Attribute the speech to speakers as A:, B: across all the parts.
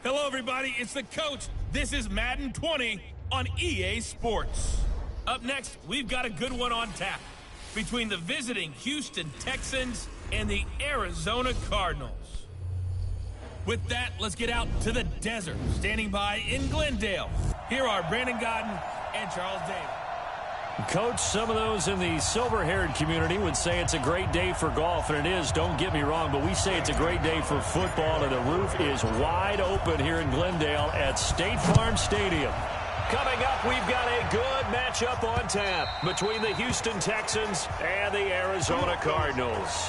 A: Hello, everybody. It's the coach. This is Madden 20 on EA Sports. Up next, we've got a good one on tap between the visiting Houston Texans and the Arizona Cardinals. With that, let's get out to the desert. Standing by in Glendale, here are Brandon Godden and Charles Davis.
B: Coach, some of those in the silver-haired community would say it's a great day for golf, and it is, don't get me wrong, but we say it's a great day for football, and the roof is wide open here in Glendale at State Farm Stadium. Coming up, we've got a good matchup on tap between the Houston Texans and the Arizona Cardinals.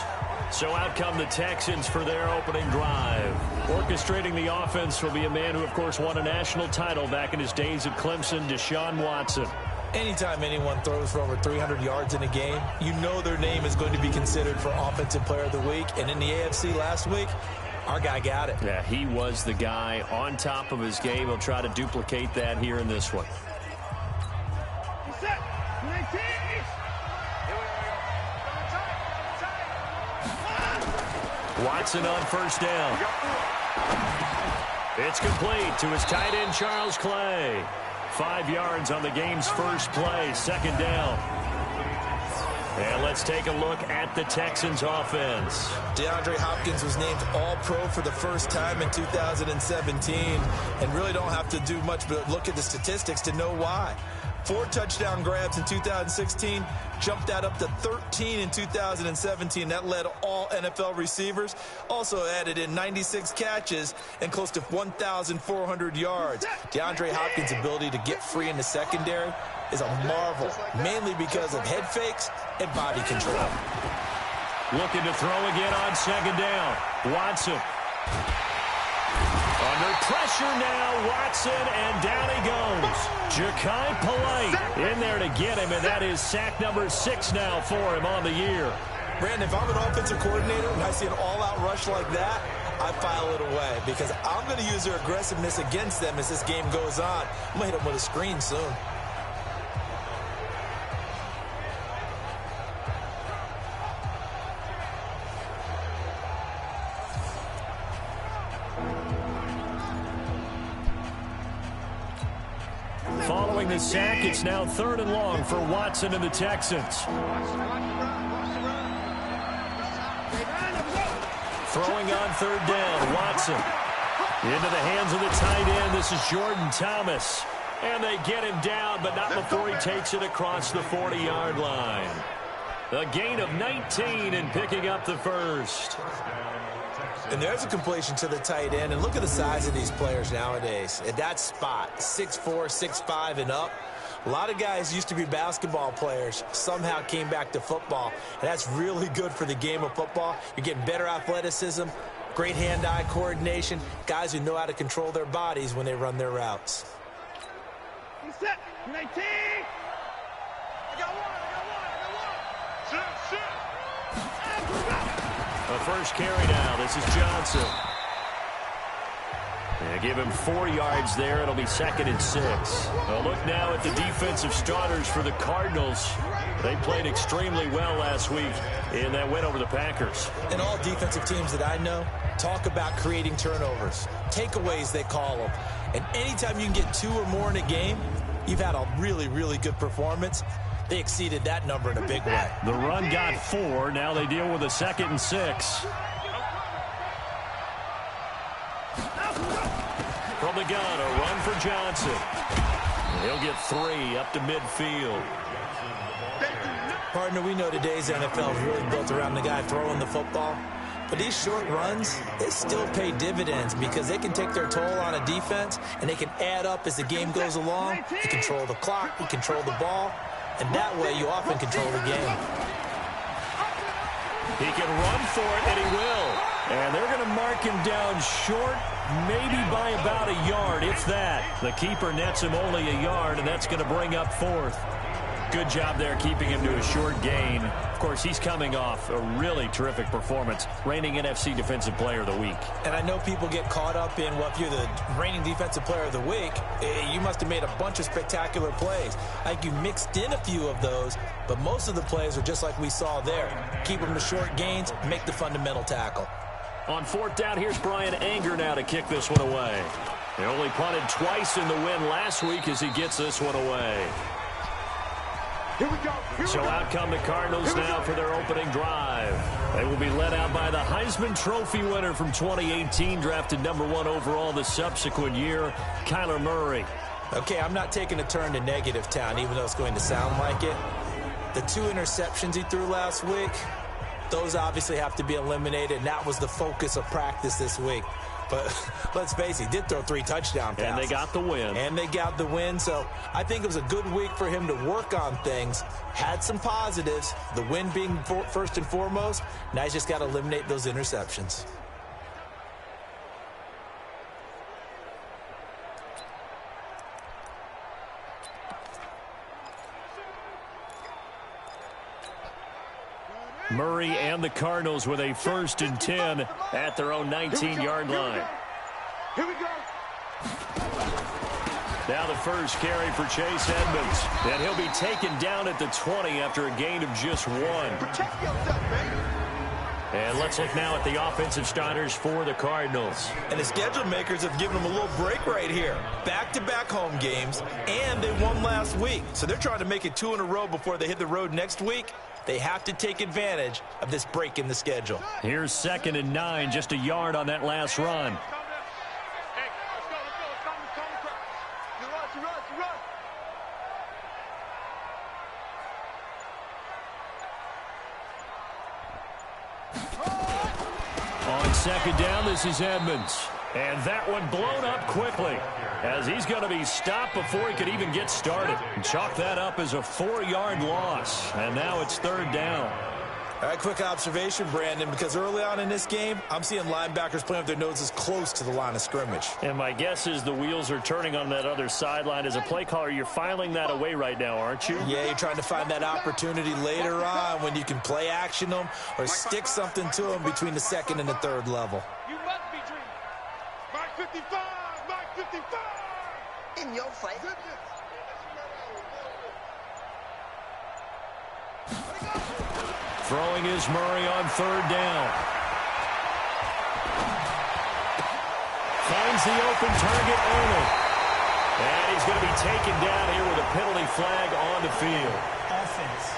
B: So out come the Texans for their opening drive. Orchestrating the offense will be a man who, of course, won a national title back in his days at Clemson, Deshaun Watson.
C: Anytime anyone throws for over 300 yards in a game, you know their name is going to be considered for Offensive Player of the Week. And in the AFC last week, our guy got it.
B: Yeah, he was the guy on top of his game. He'll try to duplicate that here in this one. Watson on first down. It's complete to his tight end, Charles Clay. 5 yards on the game's first play, second down. And let's take a look at the Texans offense.
C: DeAndre Hopkins was named All-Pro for the first time in 2017 and really don't have to do much but look at the statistics to know why. 4 touchdown grabs in 2016, jumped that up to 13 in 2017. That led all NFL receivers. Also added in 96 catches and close to 1,400 yards. DeAndre Hopkins' ability to get free in the secondary is a marvel, mainly because of head fakes and body control.
B: Looking to throw again on second down. Watson. Under pressure now, Watson, and down he goes. Ja'Kai Polite in there to get him, and that is sack number 6 now for him on the year.
C: Brandon, if I'm an offensive coordinator and I see an all-out rush like that, I file it away because I'm going to use their aggressiveness against them as this game goes on. I'm going to hit them with a screen soon.
B: Following the sack, it's now 3rd and long for Watson and the Texans. Throwing on 3rd down, Watson. Into the hands of the tight end. This is Jordan Thomas. And they get him down, but not before he takes it across the 40-yard line. A gain of 19 and picking up the first.
C: And there's a completion to the tight end. And look at the size of these players nowadays. At that spot, 6'4", 6'5", and up. A lot of guys used to be basketball players, somehow came back to football. And that's really good for the game of football. You're getting better athleticism, great hand-eye coordination, guys who know how to control their bodies when they run their routes.
D: Set, 19. I got one.
B: The first carry now. This is Johnson. And give him 4 yards there. It'll be 2nd and 6. A look now at the defensive starters for the Cardinals. They played extremely well last week in that win over the Packers.
C: And all defensive teams that I know talk about creating turnovers. Takeaways, they call them. And anytime you can get 2 or more in a game, you've had a really, really good performance. They exceeded that number in a big way.
B: The run got 4. Now they deal with a 2nd and 6. From the gun, a run for Johnson. He'll get 3 up to midfield.
C: Partner, we know today's NFL is really built around the guy throwing the football. But these short runs, they still pay dividends because they can take their toll on a defense and they can add up as the game goes along. You control the clock, you control the ball. And that way, you often control the game.
B: He can run for it, and he will. And they're going to mark him down short, maybe by about a yard, if that. The keeper nets him only a yard, and that's going to bring up 4th. Good job there keeping him to a short gain. Of course, he's coming off a really terrific performance, reigning NFC Defensive Player of the Week.
C: And I know people get caught up in, well, if you're the reigning Defensive Player of the Week, you must have made a bunch of spectacular plays. Like you mixed in a few of those, but most of the plays are just like we saw there. Keep them to short gains, make the fundamental tackle.
B: On fourth down, here's Brian Anger now to kick this one away. He only punted twice in the win last week as he gets this one away.
D: Here we go.
B: So out come the Cardinals now for their opening drive. They will be led out by the Heisman Trophy winner from 2018, drafted #1 overall the subsequent year, Kyler Murray.
C: Okay, I'm not taking a turn to negative town, even though it's going to sound like it. The 2 interceptions he threw last week, those obviously have to be eliminated, and that was the focus of practice this week. But let's face it, he did throw 3 touchdown passes.
B: And they got the win.
C: And they got the win, so I think it was a good week for him to work on things. Had some positives, the win being first and foremost. Now he's just got to eliminate those interceptions.
B: Murray and the Cardinals with a 1st and 10 at their own 19-yard line.
D: Here we go.
B: Now the first carry for Chase Edmonds. And he'll be taken down at the 20 after a gain of just 1.
D: Protect yourself, man.
B: And let's look now at the offensive starters for the Cardinals.
C: And the schedule makers have given them a little break right here. Back-to-back home games, and they won last week. So they're trying to make it 2 in a row before they hit the road next week. They have to take advantage of this break in the schedule.
B: Here's 2nd and 9, just a yard on that last run.
D: Hey, let's go. You run.
B: On 2nd down, this is Edmonds. And that one blown up quickly, as he's going to be stopped before he could even get started. Chalk that up as a 4-yard loss, and now it's 3rd down.
C: All right, quick observation, Brandon, because early on in this game, I'm seeing linebackers playing with their noses close to the line of scrimmage.
B: And my guess is the wheels are turning on that other sideline. As a play caller, you're filing that away right now, aren't you?
C: Yeah, you're trying to find that opportunity later on when you can play action them or stick something to them between the 2nd and the 3rd level.
D: You must be dreaming. Mark 55. In your face.
B: Throwing is Murray on 3rd down. Finds the open target early. And he's going to be taken down here with a penalty flag on the field.
E: Offense.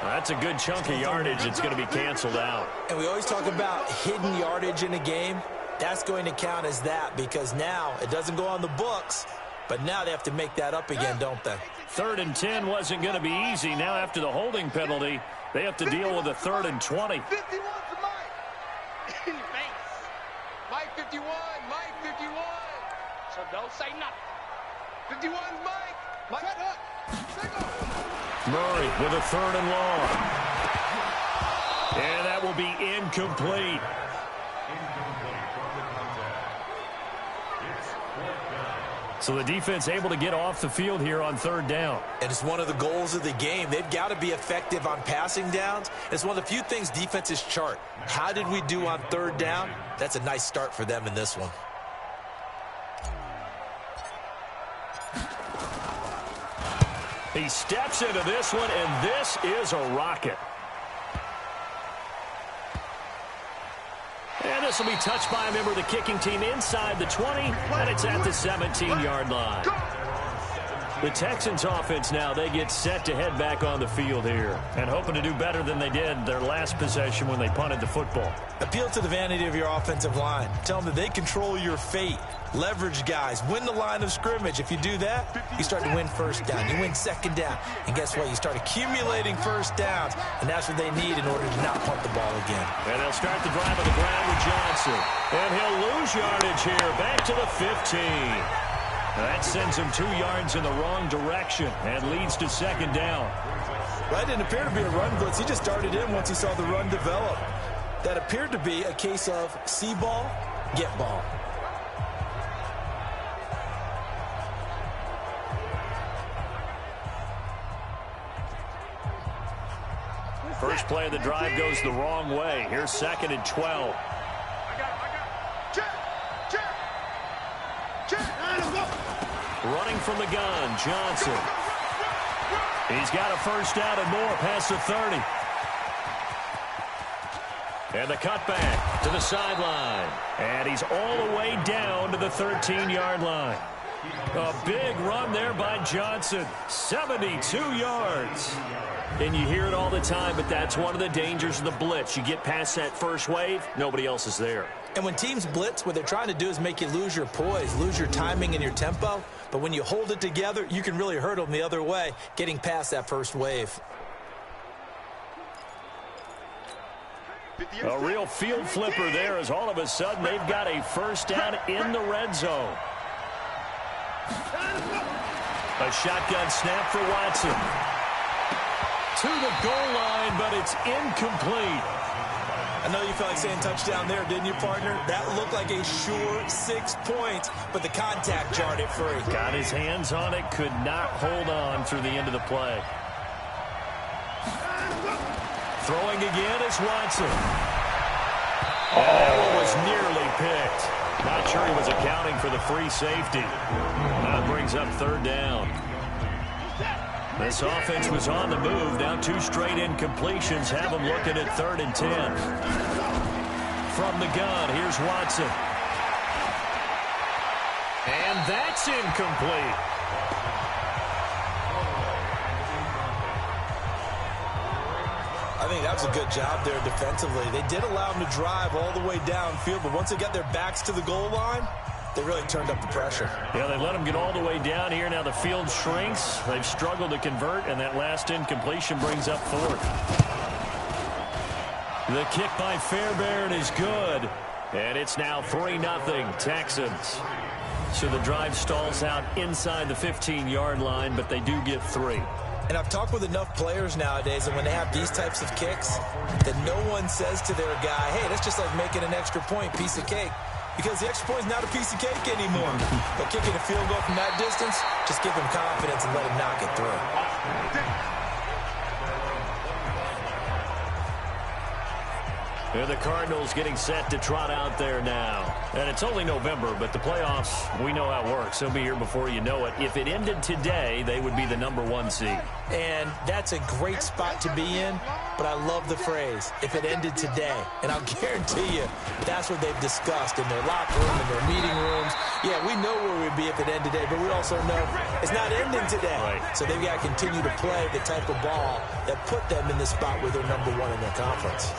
B: That's a good chunk of yardage. It's going to be canceled out.
C: And we always talk about hidden yardage in a game. That's going to count as that because now it doesn't go on the books, but now they have to make that up again, don't they?
B: 3rd and 10 wasn't going to be easy. Now after the holding penalty, they have to deal with a 3rd and 20.
D: 51 to Mike. In the face. Mike 51. So don't say nothing. 51's Mike. Mike up.
B: Murray with a 3rd and long. And that will be incomplete. So the defense able to get off the field here on 3rd down.
C: And it's one of the goals of the game. They've got to be effective on passing downs. It's one of the few things defenses chart. How did we do on 3rd down? That's a nice start for them in this one.
B: He steps into this one, and this is a rocket. And this will be touched by a member of the kicking team inside the 20, and it's at the 17-yard line. The Texans offense now, they get set to head back on the field here and hoping to do better than they did their last possession when they punted the football.
C: Appeal to the vanity of your offensive line. Tell them that they control your fate. Leverage guys. Win the line of scrimmage. If you do that, you start to win 1st down. You win 2nd down. And guess what? You start accumulating 1st downs, and that's what they need in order to not punt the ball again.
B: And they'll start the drive on the ground with Johnson. And he'll lose yardage here. Back to the 15. That sends him 2 yards in the wrong direction and leads to 2nd down.
C: That didn't appear to be a run blitz. He just started in once he saw the run develop. That appeared to be a case of see ball, get ball.
B: First play of the drive goes the wrong way. Here's 2nd and 12. Running from the gun, Johnson. He's got a 1st down and more past the 30. And the cutback to the sideline. And he's all the way down to the 13-yard line. A big run there by Johnson. 72 yards. And you hear it all the time, but that's one of the dangers of the blitz. You get past that first wave, nobody else is there.
C: And when teams blitz, what they're trying to do is make you lose your poise, lose your timing and your tempo. But when you hold it together, you can really hurt them the other way, getting past that first wave.
B: A real field flipper there as all of a sudden they've got a first down in the red zone. A shotgun snap for Watson. To the goal line, but it's incomplete.
C: I know you felt like saying touchdown there, didn't you, partner? That looked like a sure 6 points, but the contact jarred it free.
B: Got his hands on it, could not hold on through the end of the play. Throwing again is Watson. And that one was nearly picked. Not sure he was accounting for the free safety. That brings up third down. This offense was on the move. Now 2 straight incompletions have them looking at 3rd and 10. From the gun, here's Watson. And that's incomplete.
C: I think that was a good job there defensively. They did allow them to drive all the way downfield, but once they got their backs to the goal line, they really turned up the pressure.
B: Yeah, they let them get all the way down here. Now the field shrinks. They've struggled to convert, and that last incompletion brings up 4th. The kick by Fairbairn is good, and it's now 3-0 Texans. So the drive stalls out inside the 15-yard line, but they do get 3.
C: And I've talked with enough players nowadays, and when they have these types of kicks, that no one says to their guy, hey, that's just like making an extra point, piece of cake. Because the extra point is not a piece of cake anymore. But kicking a field goal from that distance, just give him confidence and let him knock it through.
B: And the Cardinals getting set to trot out there now. And it's only November, but the playoffs, we know how it works. They'll be here before you know it. If it ended today, they would be the #1 seed.
C: And that's a great spot to be in, but I love the phrase, if it ended today. And I'll guarantee you, that's what they've discussed in their locker room, in their meeting rooms. Yeah, we know where we'd be if it ended today, but we also know it's not ending today.
B: Right.
C: So they've got to continue to play the type of ball that put them in the spot where they're #1 in their conference.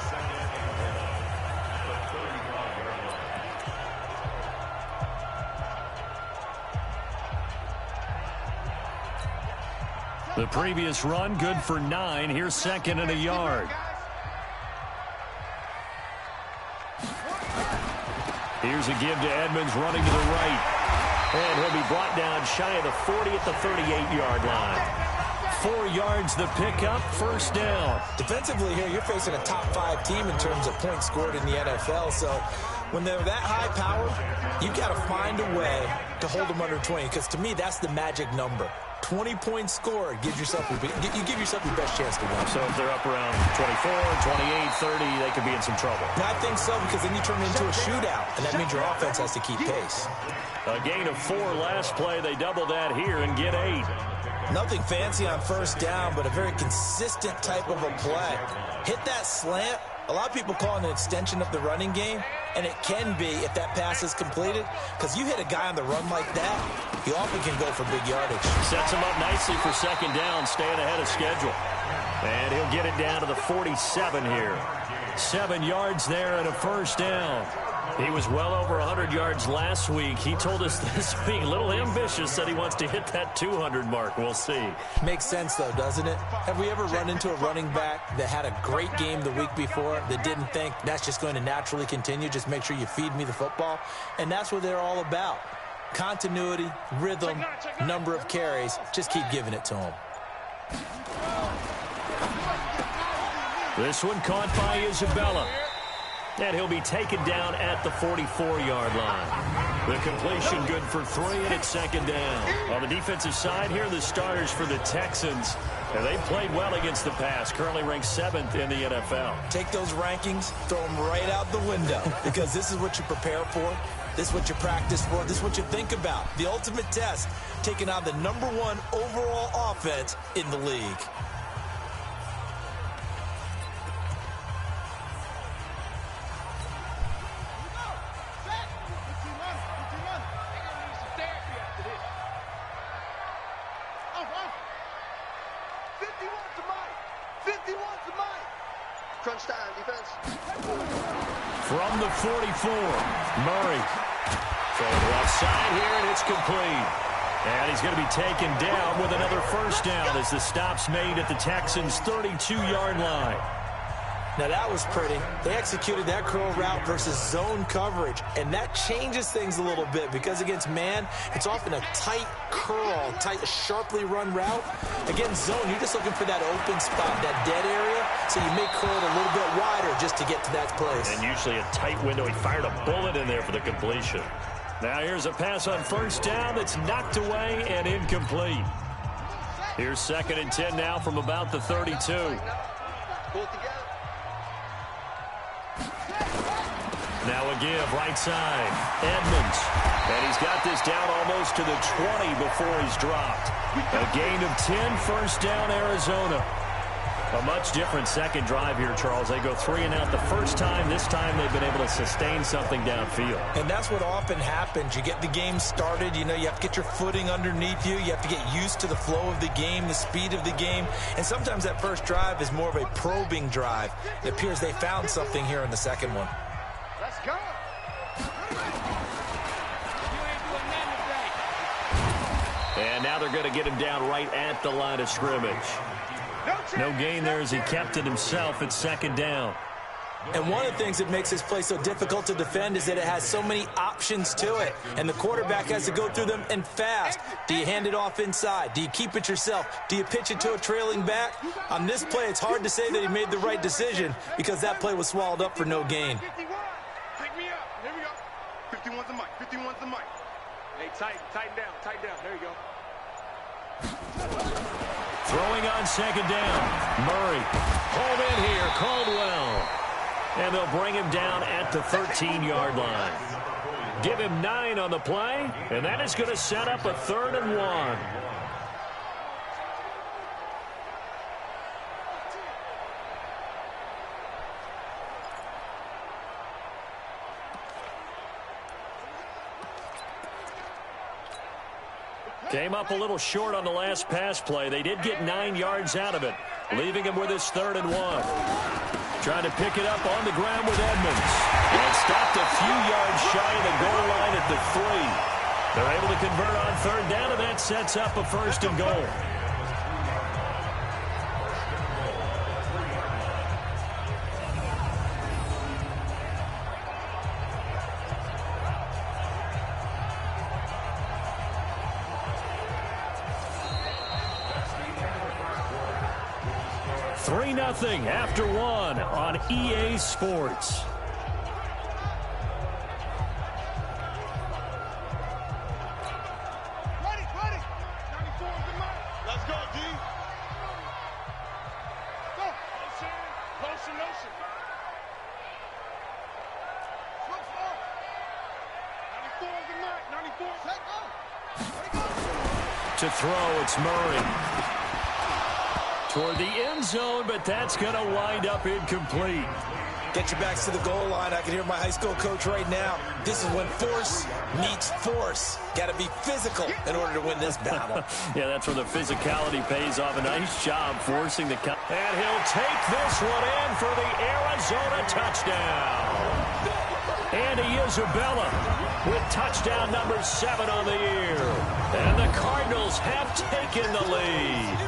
B: The previous run, good for 9. Here's 2nd and a yard. Here's a give to Edmonds running to the right. And he'll be brought down shy of the 40 at the 38-yard line. 4 yards the pickup, first down.
C: Defensively here, you're facing a top 5 team in terms of points scored in the NFL. So when they're that high powered, you've got to find a way to hold them under 20. Because to me, that's the magic number. 20 points scored, you give yourself your best chance to win.
B: So if they're up around 24, 28, 30, they could be in some trouble.
C: And I think so, because then you turn it into a shootout, and that means your offense has to keep pace.
B: A gain of 4 last play. They double that here and get 8.
C: Nothing fancy on first down, but a very consistent type of a play. Hit that slant. A lot of people call it an extension of the running game, and it can be if that pass is completed, because you hit a guy on the run like that, he often can go for big yardage.
B: Sets him up nicely for 2nd down, staying ahead of schedule. And he'll get it down to the 47 here. 7 yards there and a first down. He was well over 100 yards last week. He told us this week, a little ambitious, said he wants to hit that 200 mark. We'll see.
C: Makes sense, though, doesn't it? Have we ever run into a running back that had a great game the week before that didn't think that's just going to naturally continue? Just make sure you feed me the football. And that's what they're all about. Continuity, rhythm, number of carries. Just keep giving it to them.
B: This one caught by Isabella. And he'll be taken down at the 44-yard line. The completion good for 3, and it's 2nd down. On the defensive side here, the starters for the Texans. And they played well against the pass, currently ranked 7th in the NFL.
C: Take those rankings, throw them right out the window, because this is what you prepare for. This is what you practice for. This is what you think about. The ultimate test, taking on the #1 overall offense in the league.
D: Crunch time, defense.
B: From the 44, Murray. Throwing left side here, and it's complete. And he's going to be taken down with another first down as the stop's made at the Texans' 32-yard line.
C: Now that was pretty. They executed that curl route versus zone coverage, and that changes things a little bit because against man, it's often a tight curl, tight, sharply run route. Against zone, you're just looking for that open spot, that dead area, so you may curl it a little bit wider just to get to that place.
B: And usually a tight window. He fired a bullet in there for the completion. Now here's a pass on first down that's knocked away and incomplete. Here's 2nd and 10 now from about the 32.
D: Pull it together.
B: Now a give, right side, Edmonds. And he's got this down almost to the 20 before he's dropped. A gain of 10, first down, Arizona. A much different second drive here, Charles. They go 3 and out the first time. This time they've been able to sustain something downfield.
C: And that's what often happens. You get the game started. You know, you have to get your footing underneath you. You have to get used to the flow of the game, the speed of the game. And sometimes that first drive is more of a probing drive. It appears they found something here in the second one.
D: Let's go.
B: And now they're going to get him down right at the line of scrimmage. No gain there as he kept it himself at 2nd down.
C: And one of the things that makes this play so difficult to defend is that it has so many options to it. And the quarterback has to go through them and fast. Do you hand it off inside? Do you keep it yourself? Do you pitch it to a trailing back? On this play, it's hard to say that he made the right decision because that play was swallowed up for no gain.
D: 51. Pick me up. Here we go. 51's the mic. 51's the mic. Hey, tighten down. There you go.
B: Throwing on 2nd down. Murray. Home in here. Caldwell. And they'll bring him down at the 13-yard line. Give him 9 on the play, and that is going to set up a 3rd and 1. Came up a little short on the last pass play. They did get 9 yards out of it, leaving him with his 3rd and 1. Trying to pick it up on the ground with Edmonds. And stopped a few yards shy of the goal line at the 3. They're able to convert on 3rd down, and that sets up a 1st and goal. Nothing after 1 on EA Sports.
D: Ready. 94 is the mic. Let's go, D. Go. Lotion. Switch off. 94 is the mic. 94. Take go.
B: To throw, it's Murray. Toward the end zone, but that's going to wind up incomplete.
C: Get your backs to the goal line. I can hear my high school coach right now. This is when force meets force. Got to be physical in order to win this battle.
B: Yeah, that's where the physicality pays off. A nice job forcing the count. And he'll take this one in for the Arizona touchdown. Andy Isabella with touchdown number 7 on the year. And the Cardinals have taken the lead.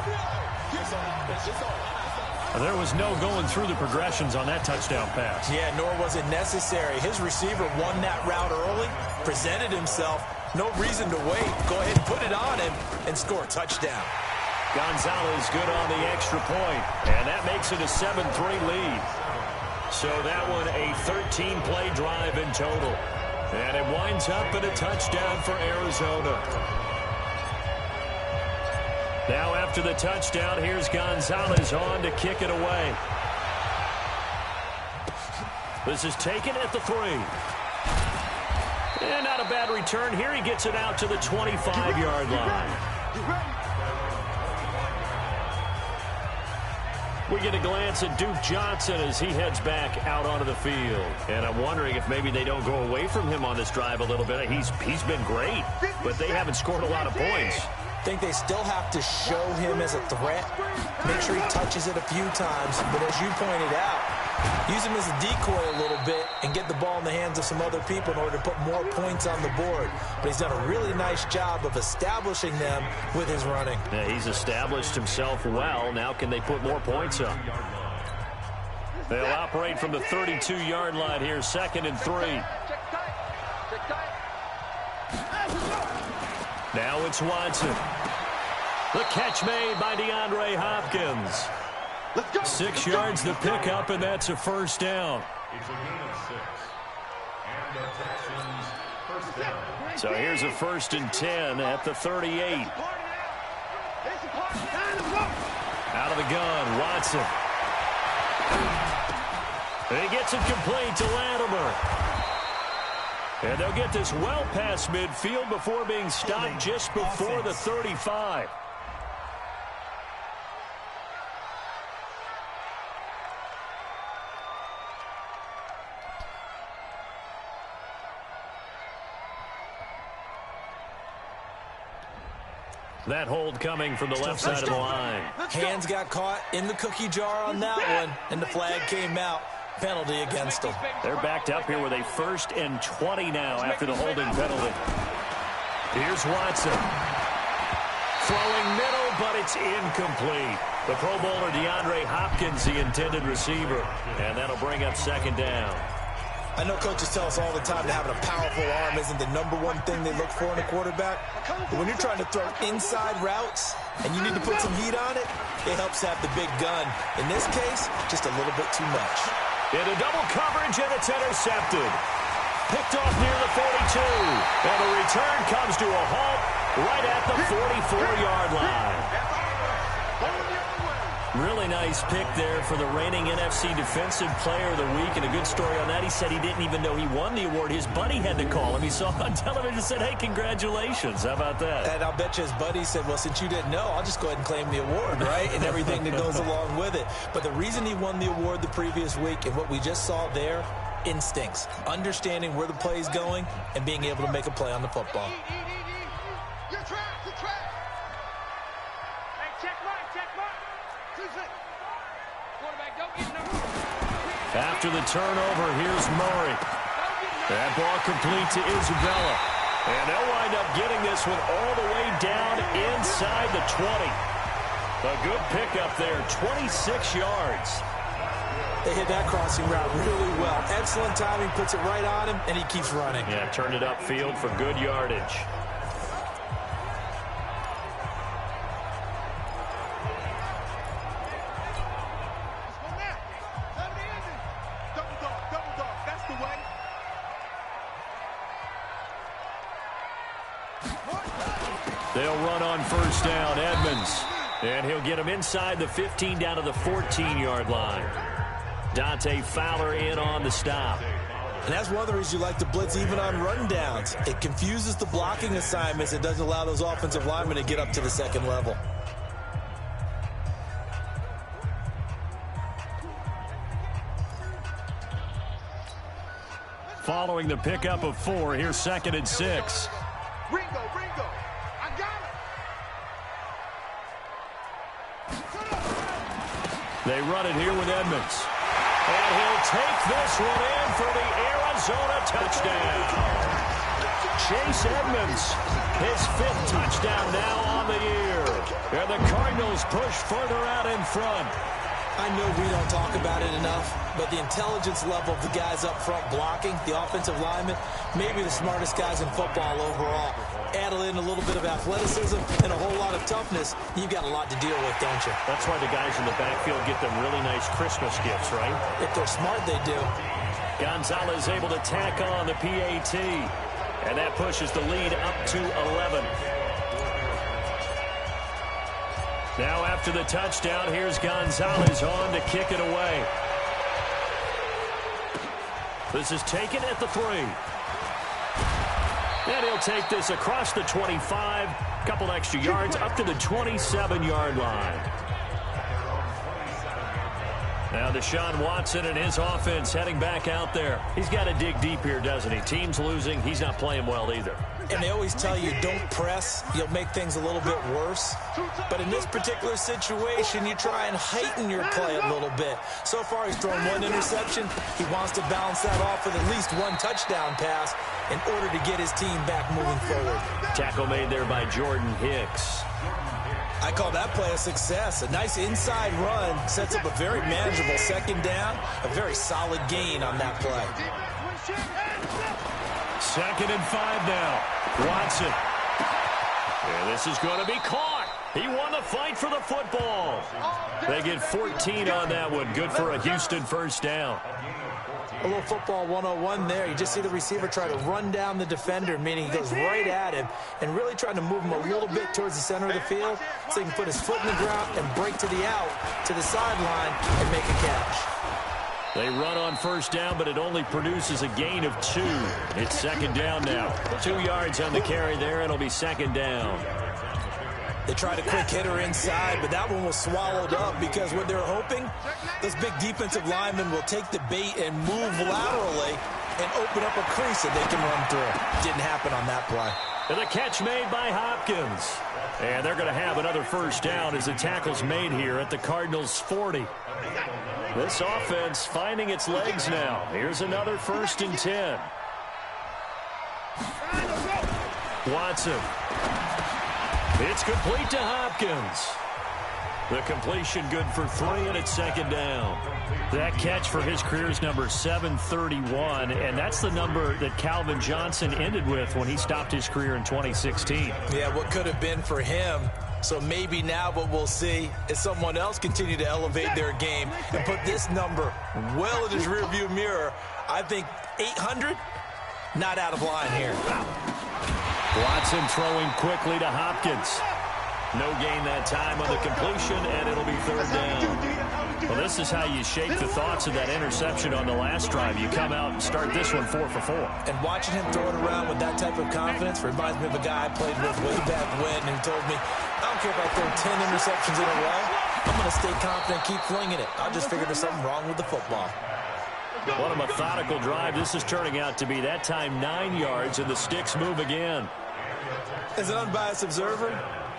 B: There was no going through the progressions on that touchdown pass.
C: Yeah, nor was it necessary. His receiver won that route early, presented himself. No reason to wait. Go ahead and put it on him and score a touchdown.
B: Gonzalez good on the extra point, and that makes it a 7-3 lead. So that one a 13-play drive in total. And it winds up in a touchdown for Arizona. Now after the touchdown, here's Gonzalez on to kick it away. This is taken at the 3. And not a bad return here. He gets it out to the 25-yard line. We get a glance at Duke Johnson as he heads back out onto the field. And I'm wondering if maybe they don't go away from him on this drive a little bit. He's been great, but they haven't scored a lot of points.
C: I think they still have to show him as a threat. Make sure he touches it a few times. But as you pointed out, Use him as a decoy a little bit and get the ball in the hands of some other people in order to put more points on the board. But he's done a really nice job of establishing them with his running.
B: Yeah, he's established himself well. Now can they put more points up? They'll operate from the 32-yard line here, 2nd and 3. Now it's Watson. The catch made by DeAndre Hopkins. 6 yards the pickup, and that's a first down.
E: It's a gain of 6. And the Texans first down.
B: So here's a 1st and 10 at the 38. Out of the gun, Watson. And he gets it complete to Latimer. And they'll get this well past midfield before being stopped just before the 35. That hold coming from the left side of the line.
C: Hands got caught in the cookie jar on that one, and the flag came out. Penalty against them.
B: They're backed up here with a 1st and 20 now after the holding penalty. Here's Watson. Throwing middle, but it's incomplete. The Pro Bowler DeAndre Hopkins, the intended receiver. And that'll bring up 2nd down.
C: I know coaches tell us all the time that having a powerful arm isn't the #1 thing they look for in a quarterback. But when you're trying to throw inside routes and you need to put some heat on it, it helps have the big gun. In this case, just a little bit too much.
B: Into double coverage, and it's intercepted. Picked off near the 42. And the return comes to a halt right at the 44-yard line. Really nice pick there for the reigning NFC Defensive Player of the Week. And a good story on that. He said he didn't even know he won the award. His buddy had to call him. He saw it on television and said, hey, congratulations. How about that?
C: And I'll bet you his buddy said, well, since you didn't know, I'll just go ahead and claim the award, right? And everything that goes along with it. But the reason he won the award the previous week and what we just saw there, instincts. Understanding where the play is going and being able to make a play on the football.
D: You're trapped, you're trapped. Hey, check mark. Quarterback, don't get number.
B: After the turnover, here's Murray. That ball complete to Isabella. And they'll wind up getting this one all the way down inside the 20. A good pickup there, 26 yards.
C: They hit that crossing route really well. Excellent timing, puts it right on him, and he keeps running.
B: Yeah, turned it upfield for good yardage. They'll run on 1st down, Edmonds. And he'll get him inside the 15 down to the 14-yard line. Dante Fowler in on the stop.
C: And that's one of the reasons you like to blitz even on rundowns. It confuses the blocking assignments. It doesn't allow those offensive linemen to get up to the 2nd level.
B: Following the pickup of 4, here's 2nd and 6.
D: Ringo, I got it.
B: They run it here with Edmonds. And he'll take this one in for the Arizona touchdown. Chase Edmonds, his 5th touchdown now on the year. And the Cardinals push further out in front.
C: I know we don't talk about it enough, but the intelligence level of the guys up front blocking, the offensive linemen, maybe the smartest guys in football overall. Add in a little bit of athleticism and a whole lot of toughness, you've got a lot to deal with, don't you?
B: That's why the guys in the backfield get them really nice Christmas gifts, right?
C: If they're smart, they do.
B: Gonzalez able to tack on the PAT. And that pushes the lead up to 11. Now after the touchdown, here's Gonzalez on to kick it away. This is taken at the 3. And he'll take this across the 25, couple extra yards up to the 27-yard line. Now Deshaun Watson and his offense heading back out there. He's got to dig deep here, doesn't he? Team's losing. He's not playing well either.
C: And they always tell you, don't press. You'll make things a little bit worse. But in this particular situation, you try and heighten your play a little bit. So far, he's thrown one interception. He wants to balance that off with at least one touchdown pass in order to get his team back moving forward.
B: Tackle made there by Jordan Hicks.
C: I call that play a success. A nice inside run sets up a very manageable second down. A very solid gain on that play.
B: 2nd and 5 now. Watson. And this is going to be caught. He won the fight for the football. They get 14 on that one. Good for a Houston first down.
C: A little football 101 there. You just see the receiver try to run down the defender, meaning he goes right at him and really trying to move him a little bit towards the center of the field so he can put his foot in the ground and break to the out, to the sideline, and make a catch.
B: They run on first down, but it only produces a gain of 2. It's 2nd down now. 2 yards on the carry there. It'll be 2nd down.
C: They tried a quick hitter inside, but that one was swallowed up because what they're hoping, those big defensive linemen will take the bait and move laterally and open up a crease that they can run through. Didn't happen on that play.
B: And the catch made by Hopkins. And they're going to have another first down as the tackle's made here at the Cardinals' 40. This offense finding its legs now. Here's another 1st and 10. Watson. It's complete to Hopkins. The completion good for 3, and it's 2nd down. That catch for his career is number 731, and that's the number that Calvin Johnson ended with when he stopped his career in 2016.
C: Yeah, what could have been for him. So maybe now what we'll see is someone else continue to elevate their game and put this number well in his rearview mirror. I think 800, not out of line here.
B: Watson throwing quickly to Hopkins. No gain that time on the completion, and it'll be 3rd down. Well, this is how you shake the thoughts of that interception on the last drive. You come out and start this one 4 for 4.
C: And watching him throw it around with that type of confidence reminds me of a guy I played with way back when who told me, I don't care if I throw 10 interceptions in a row. I'm going to stay confident, keep flinging it. I just figured there's something wrong with the football.
B: What a methodical drive this is turning out to be. That time 9 yards, and the sticks move again.
C: As an unbiased observer,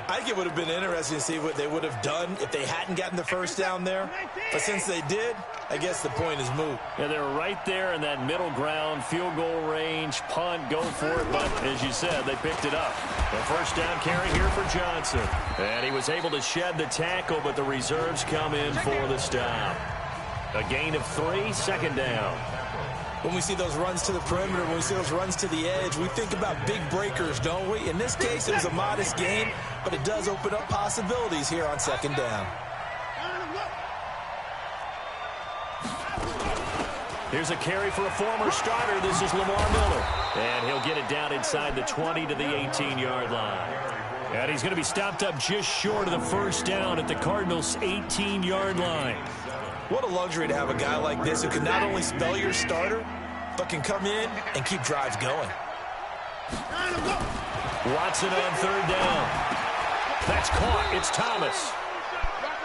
C: I think it would have been interesting to see what they would have done if they hadn't gotten the first down there. But since they did, I guess the point is moot.
B: Yeah, they were right there in that middle ground, field goal range, punt, go for it. But as you said, they picked it up. The first down carry here for Johnson. And he was able to shed the tackle, but the reserves come in for the stop. A gain of 3, 2nd down.
C: When we see those runs to the perimeter, when we see those runs to the edge, we think about big breakers, don't we? In this case, it was a modest gain, but it does open up possibilities here on 2nd down.
B: Here's a carry for a former starter. This is Lamar Miller. And he'll get it down inside the 20 to the 18-yard line. And he's going to be stopped up just short of the first down at the Cardinals' 18-yard line.
C: What a luxury to have a guy like this who can not only spell your starter, but can come in and keep drives going.
B: Watson on 3rd down. That's caught. It's Thomas.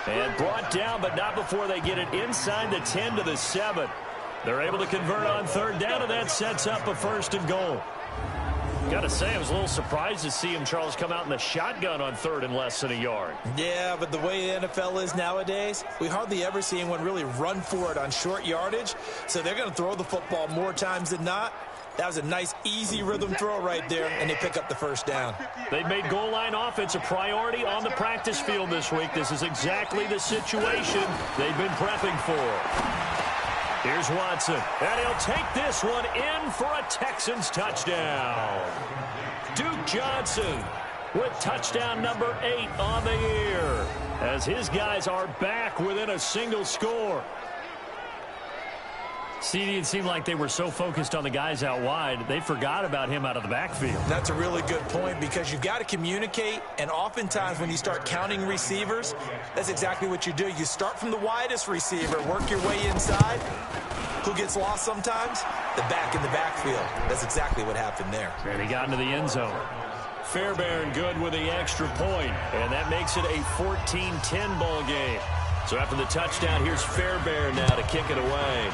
B: And brought down, but not before they get it inside the 10 to the 7. They're able to convert on 3rd down, and that sets up a 1st and goal. Got to say, I was a little surprised to see him, Charles, come out in the shotgun on 3rd and less than a yard.
C: Yeah, but the way the NFL is nowadays, we hardly ever see anyone really run for it on short yardage. So they're going to throw the football more times than not. That was a nice, easy rhythm throw right there, and they pick up the first down.
B: They've made goal line offense a priority on the practice field this week. This is exactly the situation they've been prepping for. Here's Watson, and he'll take this one in for a Texans touchdown. Duke Johnson with touchdown number 8 on the year, as his guys are back within a single score. CD, it seemed like they were so focused on the guys out wide, they forgot about him out of the backfield.
C: That's a really good point, because you've got to communicate, and oftentimes when you start counting receivers, that's exactly what you do. You start from the widest receiver, work your way inside. Who gets lost sometimes? The back in the backfield. That's exactly what happened there.
B: And he got into the end zone. Fairbairn good with the extra point, and that makes it a 14-10 ball game. So after the touchdown, here's Fairbairn now to kick it away.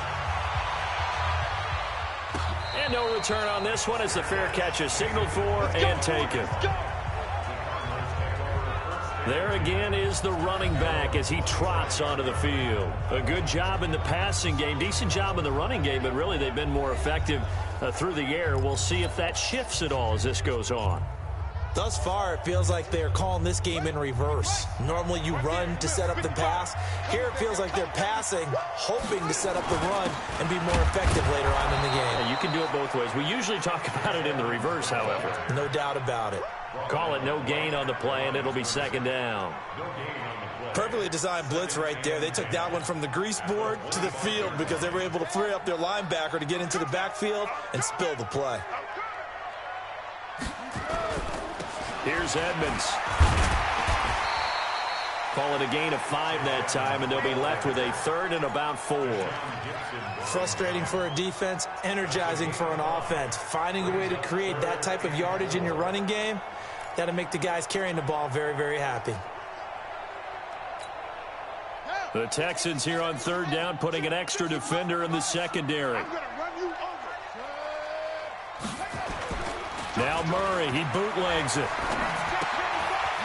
B: And And no return on this one as the fair catch is signaled for and taken. There again is the running back as he trots onto the field. A good job in the passing game, decent job in the running game, but really they've been more effective through the air. We'll see if that shifts at all as this goes on.
C: Thus far, it feels like they're calling this game in reverse. Normally you run to set up the pass. Here it feels like they're passing, hoping to set up the run and be more effective later on in the game.
B: And you can do it both ways. We usually talk about it in the reverse, however.
C: No doubt about it.
B: Call it no gain on the play, and it'll be second down.
C: Perfectly designed blitz right there. They took that one from the grease board to the field because they were able to free up their linebacker to get into the backfield and spill the play.
B: Here's Edmonds. Call it a gain of 5 that time, and they'll be left with a third and about 4.
C: Frustrating for a defense, energizing for an offense. Finding a way to create that type of yardage in your running game, that'll make the guys carrying the ball very, very happy.
B: The Texans here on third down, putting an extra defender in the secondary. Now Murray, he bootlegs it.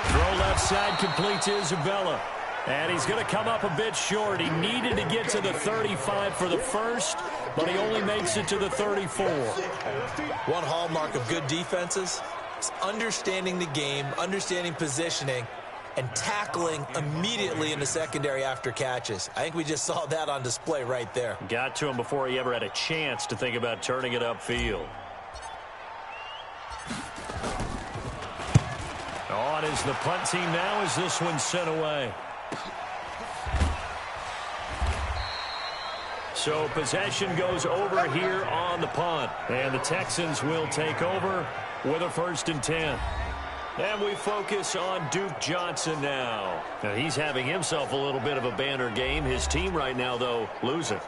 B: Throw left side, complete to Isabella. And he's going to come up a bit short. He needed to get to the 35 for the first, but he only makes it to the 34.
C: One hallmark of good defenses is understanding the game, understanding positioning, and tackling immediately in the secondary after catches. I think we just saw that on display right there.
B: Got to him before he ever had a chance to think about turning it upfield. On is the punt team now as this one's sent away. So possession goes over here on the punt. And the Texans will take over with a 1st and 10. And we focus on Duke Johnson now. He's having himself a little bit of a banner game. His team right now, though, losing.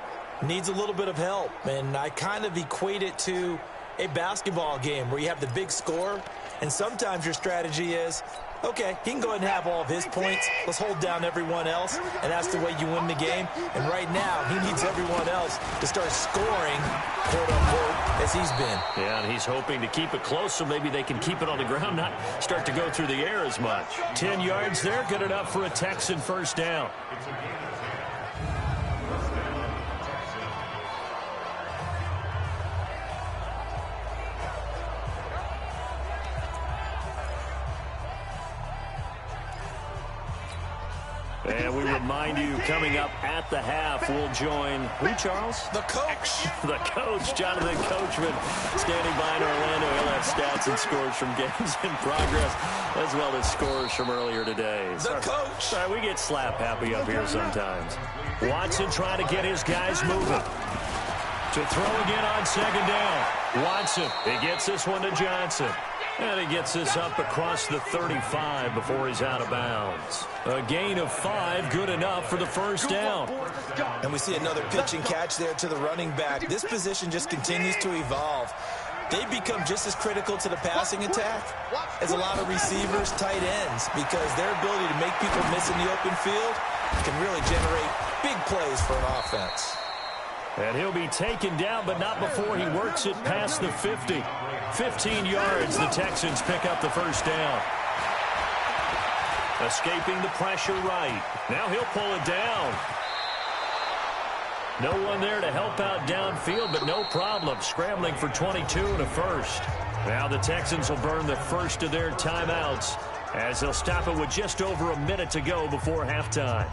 C: Needs a little bit of help. And I kind of equate it to a basketball game where you have the big score. And sometimes your strategy is, okay, he can go ahead and have all of his points. Let's hold down everyone else, and that's the way you win the game. And right now, he needs everyone else to start scoring, quote-unquote, as he's been.
B: Yeah, and he's hoping to keep it close so maybe they can keep it on the ground, not start to go through the air as much. 10 yards there, good enough for a Texan first down. And we remind you, coming up at the half, we'll join who, Charles?
C: The coach.
B: The coach, Jonathan Coachman, standing by in Orlando. He'll have stats and scores from games in progress, as well as scores from earlier today.
C: The coach.
B: Sorry, we get slap happy up here sometimes. Watson trying to get his guys moving. To throw again on second down. Watson, he gets this one to Johnson. And he gets this up across the 35 before he's out of bounds. A gain of 5, good enough for the first down.
C: And we see another pitch and catch there to the running back. This position just continues to evolve. They become just as critical to the passing attack as a lot of receivers, tight ends, because their ability to make people miss in the open field can really generate big plays for an offense.
B: And he'll be taken down, but not before he works it past the 50. 15 yards, the Texans pick up the first down. Escaping the pressure right. Now he'll pull it down. No one there to help out downfield, but no problem. Scrambling for 22 and a first. Now the Texans will burn the first of their timeouts as they'll stop it with just over a minute to go before halftime.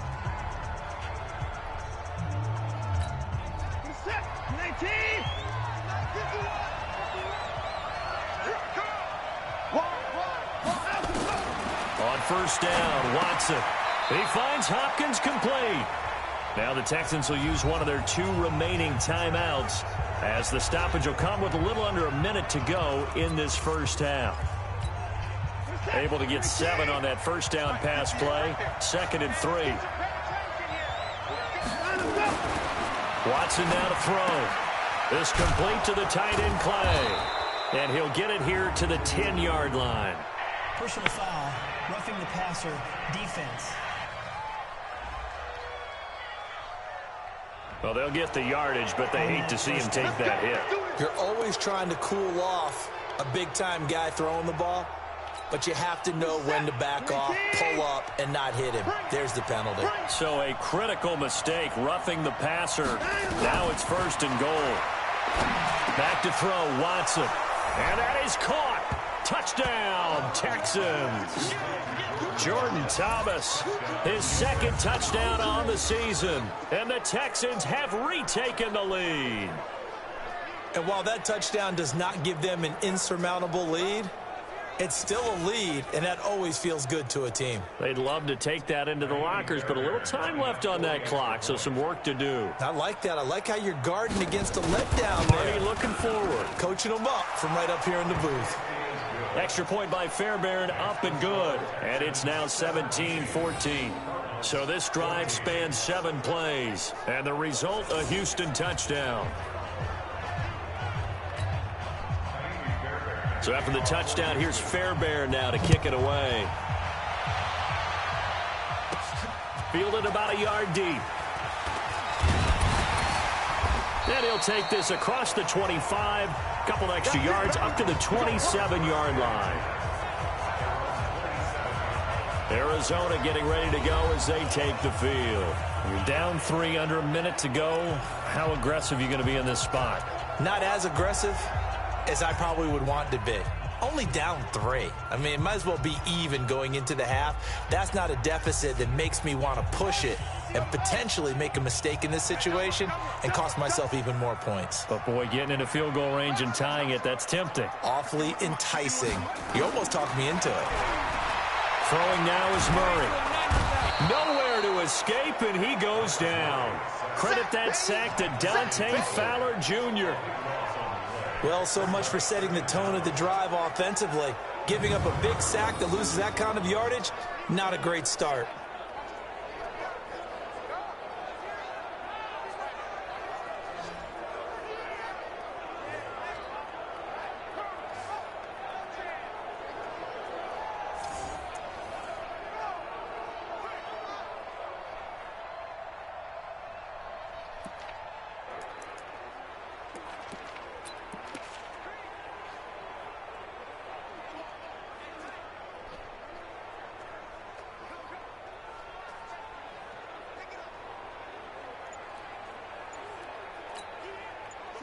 B: First down, Watson. He finds Hopkins complete. Now the Texans will use one of their 2 remaining timeouts as the stoppage will come with a little under a minute to go in this first half. Able to get 7 on that first down pass play. 2nd and 3. Watson now to throw. This complete to the tight end Clay. And he'll get it here to the 10-yard line.
F: Personal foul, roughing the passer, defense.
B: Well, they'll get the yardage, but they hate to see him take that hit.
C: You're always trying to cool off a big-time guy throwing the ball, but you have to know when to back off, pull up, and not hit him. There's the penalty.
B: So a critical mistake, roughing the passer. Now it's 1st and goal. Back to throw, Watson. And that is caught. Touchdown, Texans. Jordan Thomas, his 2nd touchdown on the season. And the Texans have retaken the lead.
C: And while that touchdown does not give them an insurmountable lead, it's still a lead, and that always feels good to a team.
B: They'd love to take that into the lockers, but a little time left on that clock, so some work to do.
C: I like that. I like how you're guarding against a letdown there.
B: Already looking forward.
C: Coaching them up from right up here in the booth.
B: Extra point by Fairbairn, up and good. And it's now 17-14. So this drive spans 7 plays. And the result, a Houston touchdown. So after the touchdown, here's Fairbairn now to kick it away. Fielded about a yard deep. And he'll take this across the 25. Couple extra yards up to the 27-yard line. Arizona getting ready to go as they take the field. You're down 3, under a minute to go. How aggressive are you going to be in this spot?
C: Not as aggressive as I probably would want to be. Only down 3. I mean, it might as well be even going into the half. That's not a deficit that makes me want to push it and potentially make a mistake in this situation and cost myself even more points.
B: But, boy, getting into field goal range and tying it, that's tempting.
C: Awfully enticing. You almost talked me into it.
B: Throwing now is Murray. Nowhere to escape, and he goes down. Credit that sack to Dante Fowler Jr.
C: Well, so much for setting the tone of the drive offensively. Giving up a big sack that loses that kind of yardage, not a great start.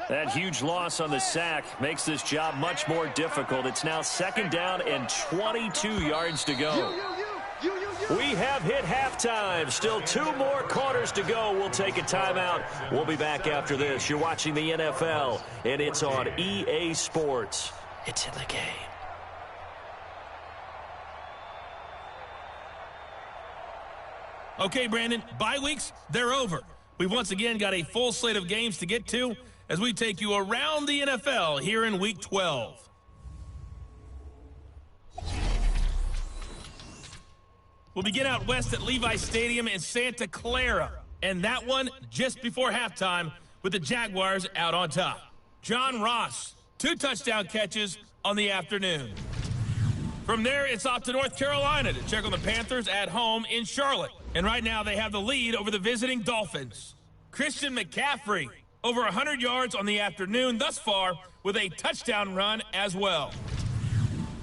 B: That huge loss on the sack makes this job much more difficult. It's now 2nd down and 22 yards to go. We have hit halftime. Still 2 more quarters to go. We'll take a timeout. We'll be back after this. You're watching the NFL, and it's on EA Sports. It's in the game.
A: Okay, Brandon, bye weeks, they're over. We've once again got a full slate of games to get to as we take you around the NFL here in Week 12. We'll begin out west at Levi Stadium in Santa Clara, and that one just before halftime with the Jaguars out on top. John Ross, 2 touchdown catches on the afternoon. From there, it's off to North Carolina to check on the Panthers at home in Charlotte. And right now, they have the lead over the visiting Dolphins. Christian McCaffrey, over 100 yards on the afternoon thus far with a touchdown run as well.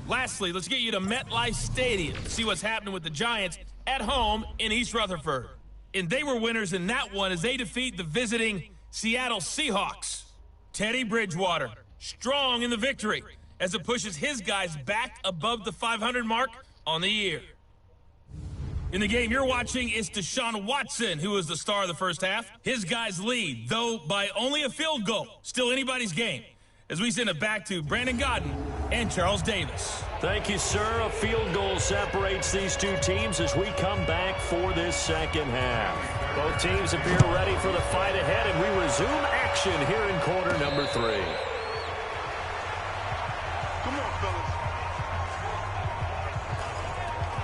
A: Lastly, let's get you to MetLife Stadium to see what's happening with the Giants at home in East Rutherford. And they were winners in that one as they defeat the visiting Seattle Seahawks. Teddy Bridgewater, strong in the victory as it pushes his guys back above the 500 mark on the year. In the game you're watching is Deshaun Watson, who was the star of the first half. His guys lead, though by only a field goal. Still anybody's game. As we send it back to Brandon Godden and Charles Davis.
B: Thank you, sir. A field goal separates these 2 teams as we come back for this second half. Both teams appear ready for the fight ahead, and we resume action here in quarter number 3.
D: Come on, fellas.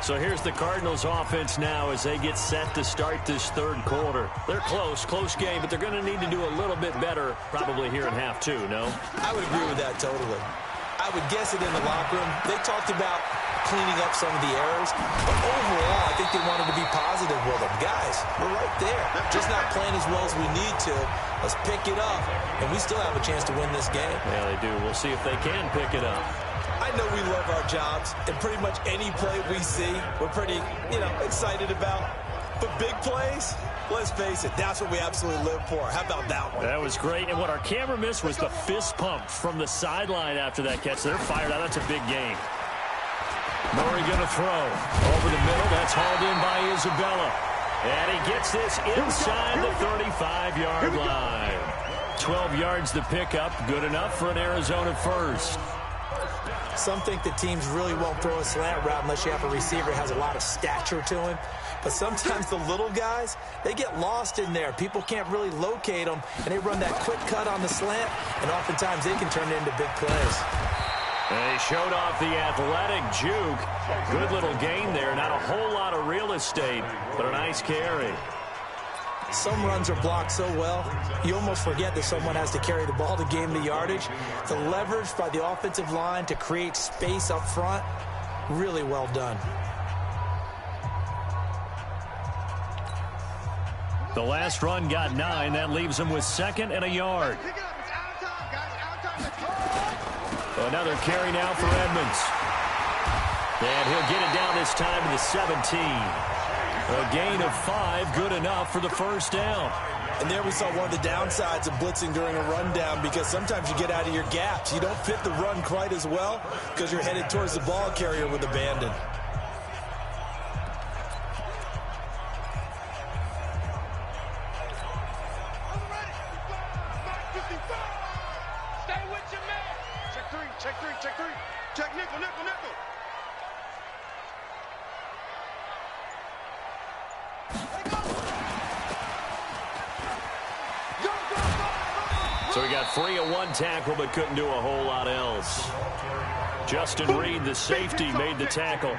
B: So here's the Cardinals offense now as they get set to start this 3rd quarter. They're close game, but they're going to need to do a little bit better probably here in half 2, no?
C: I would agree with that totally. I would guess it in the locker room. They talked about cleaning up some of the errors. But overall, I think they wanted to be positive with them. Guys, we're right there. Just not playing as well as we need to. Let's pick it up, and we still have a chance to win this game.
B: Yeah, they do. We'll see if they can pick it up.
C: I know we love our jobs, and pretty much any play we see, we're pretty, excited about. But big plays, let's face it, that's what we absolutely live for. How about that one?
B: That was great, and what our camera missed was the fist pump from the sideline after that catch. They're fired out. That's a big game. Murray going to throw. Over the middle, that's hauled in by Isabella. And he gets this inside the 35-yard line. 12 yards to pick up. Good enough for an Arizona first.
C: Some think that teams really won't throw a slant route unless you have a receiver who has a lot of stature to him. But sometimes the little guys, they get lost in there. People can't really locate them, and they run that quick cut on the slant, and oftentimes they can turn it into big plays.
B: And he showed off the athletic juke. Good little gain there. Not a whole lot of real estate, but a nice carry.
C: Some runs are blocked so well, you almost forget that someone has to carry the ball to gain the yardage. The leverage by the offensive line to create space up front, really well done.
B: The last run got 9. That leaves him with 2nd and a yard. Another carry now for Edmonds. And he'll get it down this time to the 17. A gain of 5, good enough for the first down.
C: And there we saw one of the downsides of blitzing during a rundown, because sometimes you get out of your gaps. You don't fit the run quite as well because you're headed towards the ball carrier with abandon.
D: Check nickel, nickel, nickel.
B: So he got free of one tackle but couldn't do a whole lot else. Justin Reed, the safety, made the tackle.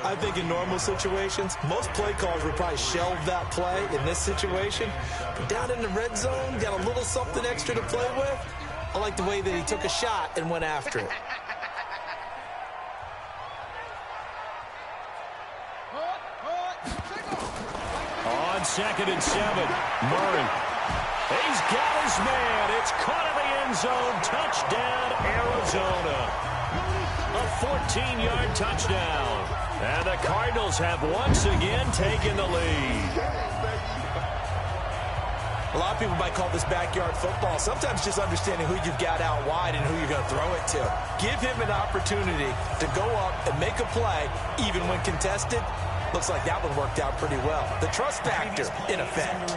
C: I think in normal situations, most play callers would probably shelve that play in this situation. But down in the red zone, got a little something extra to play with. I like the way that he took a shot and went after it.
B: On 2nd and 7, Murray. He's got his man. It's caught in the end zone. Touchdown, Arizona. A 14-yard touchdown. And the Cardinals have once again taken the lead.
C: A lot of people might call this backyard football. Sometimes just understanding who you've got out wide and who you're going to throw it to. Give him an opportunity to go up and make a play, even when contested. Looks like that one worked out pretty well. The trust factor, in effect.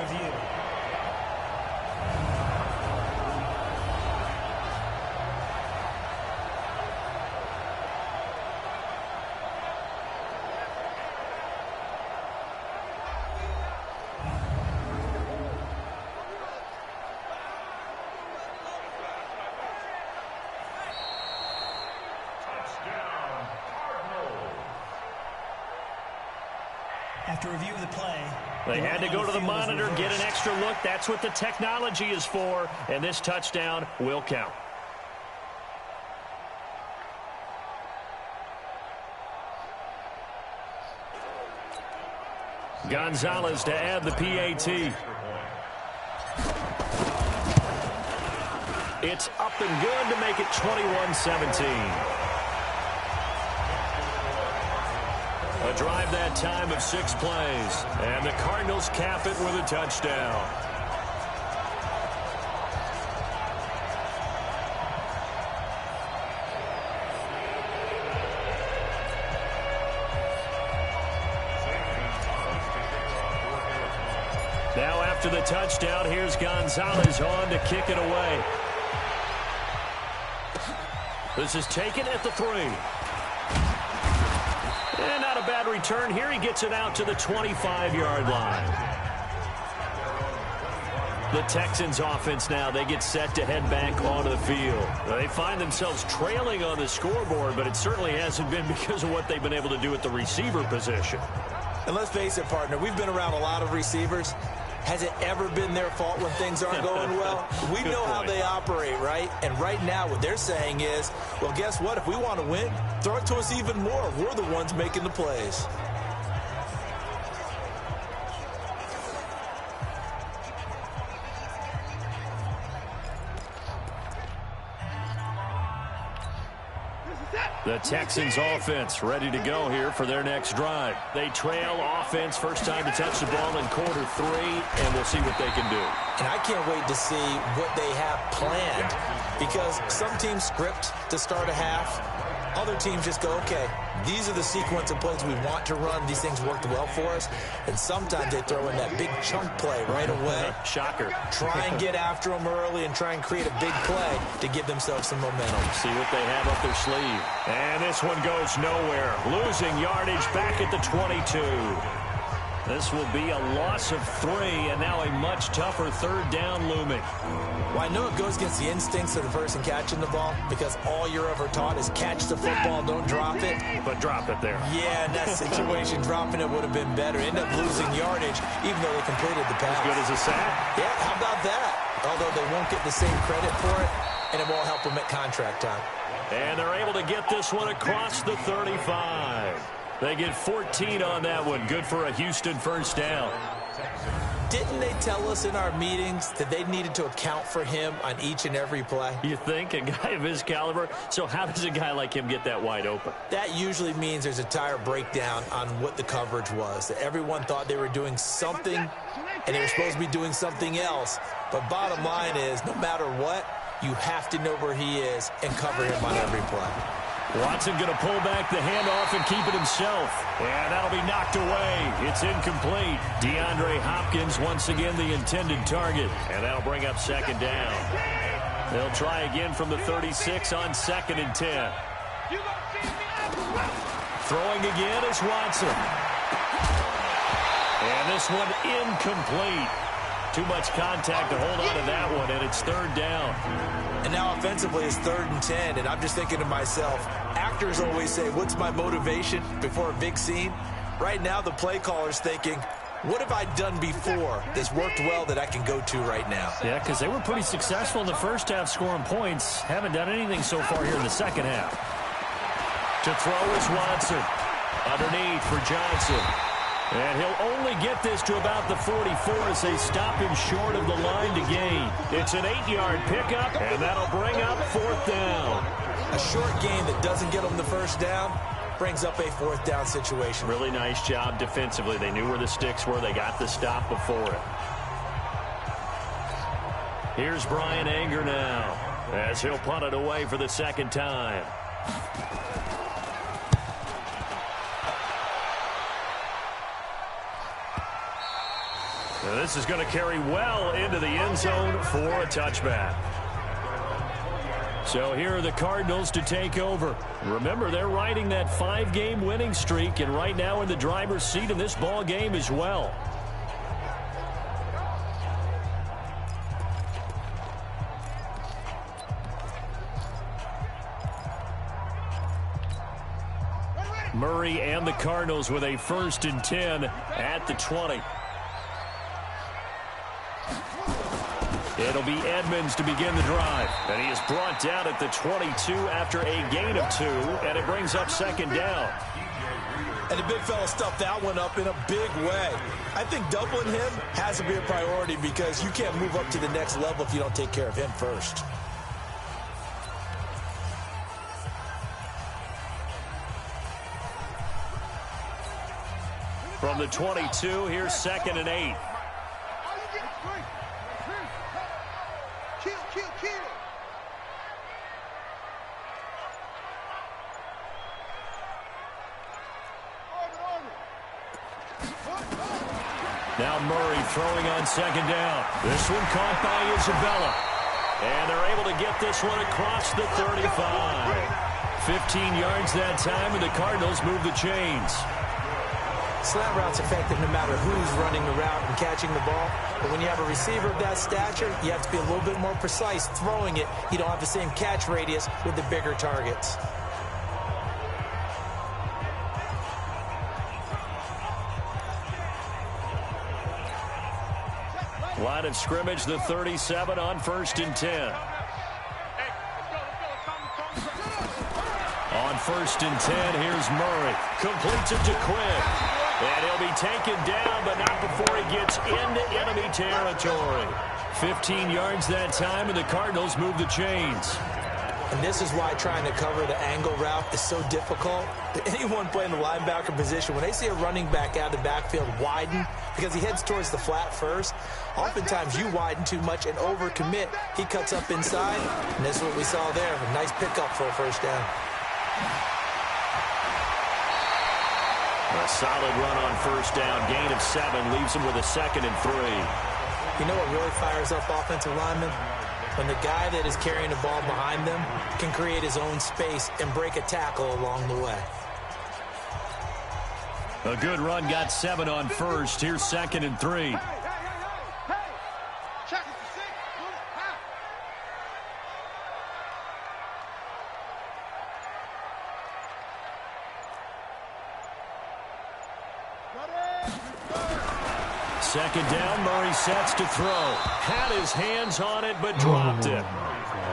F: After review of the play,
B: they had to go to the monitor, get an extra look. That's what the technology is for, and this touchdown will count. Gonzalez to add the PAT. It's up and good to make it 21-17. A drive that time of 6 plays. And the Cardinals cap it with a touchdown. Now after the touchdown, here's Gonzalez on to kick it away. This is taken at the 3. And not a bad return here. He gets it out to the 25-yard line. The Texans offense now, they get set to head back onto the field. They find themselves trailing on the scoreboard, but it certainly hasn't been because of what they've been able to do at the receiver position.
C: And let's face it, partner, we've been around a lot of receivers. Has it ever been their fault when things aren't going well? We know how they operate, right? And right now what they're saying is, well, guess what? If we want to win, throw it to us even more. We're the ones making the plays.
B: The Texans offense ready to go here for their next drive. They trail offense, first time to touch the ball in quarter 3, and we'll see what they can do.
C: And I can't wait to see what they have planned, because some teams script to start a half. Other teams just go, okay, these are the sequence of plays we want to run. These things worked well for us. And sometimes they throw in that big chunk play right away.
B: Shocker.
C: Try and get after them early and try and create a big play to give themselves some momentum.
B: See what they have up their sleeve. And this one goes nowhere. Losing yardage back at the 22. This will be a loss of 3, and now a much tougher third down looming.
C: Well, I know it goes against the instincts of the person catching the ball, because all you're ever taught is catch the football, don't drop it.
B: But drop it there.
C: Yeah, in that situation, dropping it would have been better. End up losing yardage, even though they completed the pass.
B: As good as a sack?
C: Yeah, how about that? Although they won't get the same credit for it, and it won't help them at contract time.
B: And they're able to get this one across the 35. They get 14 on that one. Good for a Houston first down.
C: Didn't they tell us in our meetings that they needed to account for him on each and every play?
B: You think? A guy of his caliber? So how does a guy like him get that wide open?
C: That usually means there's a tire breakdown on what the coverage was. That everyone thought they were doing something, and they were supposed to be doing something else. But bottom line is, no matter what, you have to know where he is and cover him on every play.
B: Watson going to pull back the handoff and keep it himself. And that'll be knocked away. It's incomplete. DeAndre Hopkins once again the intended target. And that'll bring up second down. They'll try again from the 36 on 2nd and 10. Throwing again is Watson. And this one incomplete. Too much contact to hold on to that one, and it's 3rd down.
C: And now offensively it's 3rd and 10, and I'm just thinking to myself, actors always say, what's my motivation before a big scene? Right now the play caller's thinking, what have I done before that's worked well that I can go to right now?
B: Yeah, because they were pretty successful in the first half scoring points. Haven't done anything so far here in the second half. To throw is Watson. Underneath for Johnson. And he'll only get this to about the 44 as they stop him short of the line to gain. It's an 8-yard pickup, and that'll bring up 4th down.
C: A short game that doesn't get them the first down brings up a 4th down situation.
B: Really nice job defensively. They knew where the sticks were. They got the stop before it. Here's Brian Anger now as he'll punt it away for the 2nd time. Now this is going to carry well into the end zone for a touchback. So here are the Cardinals to take over. Remember, they're riding that 5-game winning streak, and right now in the driver's seat in this ball game as well. Murray and the Cardinals with a 1st and 10 at the 20. It'll be Edmonds to begin the drive. And he is brought down at the 22 after a gain of 2, and it brings up 2nd down.
C: And the big fella stuffed that one up in a big way. I think doubling him has to be a priority, because you can't move up to the next level if you don't take care of him first.
B: From the 22, here's 2nd and 8. Now Murray throwing on 2nd down. This one caught by Isabella. And they're able to get this one across the 35. 15 yards that time, and the Cardinals move the chains.
C: Slant route's effective no matter who's running the route and catching the ball. But when you have a receiver of that stature, you have to be a little bit more precise throwing it. You don't have the same catch radius with the bigger targets.
B: Line of scrimmage, the 37 on 1st and 10. On 1st and 10, here's Murray. Completes it to Quick. And he'll be taken down, but not before he gets into enemy territory. 15 yards that time, and the Cardinals move the chains.
C: And this is why trying to cover the angle route is so difficult. Anyone playing the linebacker position, when they see a running back out of the backfield widen, because he heads towards the flat first, oftentimes you widen too much and overcommit. He cuts up inside, and that's what we saw there. A nice pickup for a first down.
B: A solid run on 1st down. Gain of 7 leaves him with a 2nd and 3.
C: You know what really fires up offensive linemen? When the guy that is carrying the ball behind them can create his own space and break a tackle along the way.
B: A good run, got 7 on 1st. Here's 2nd and 3. Second down, Murray sets to throw. Had his hands on it, but dropped it.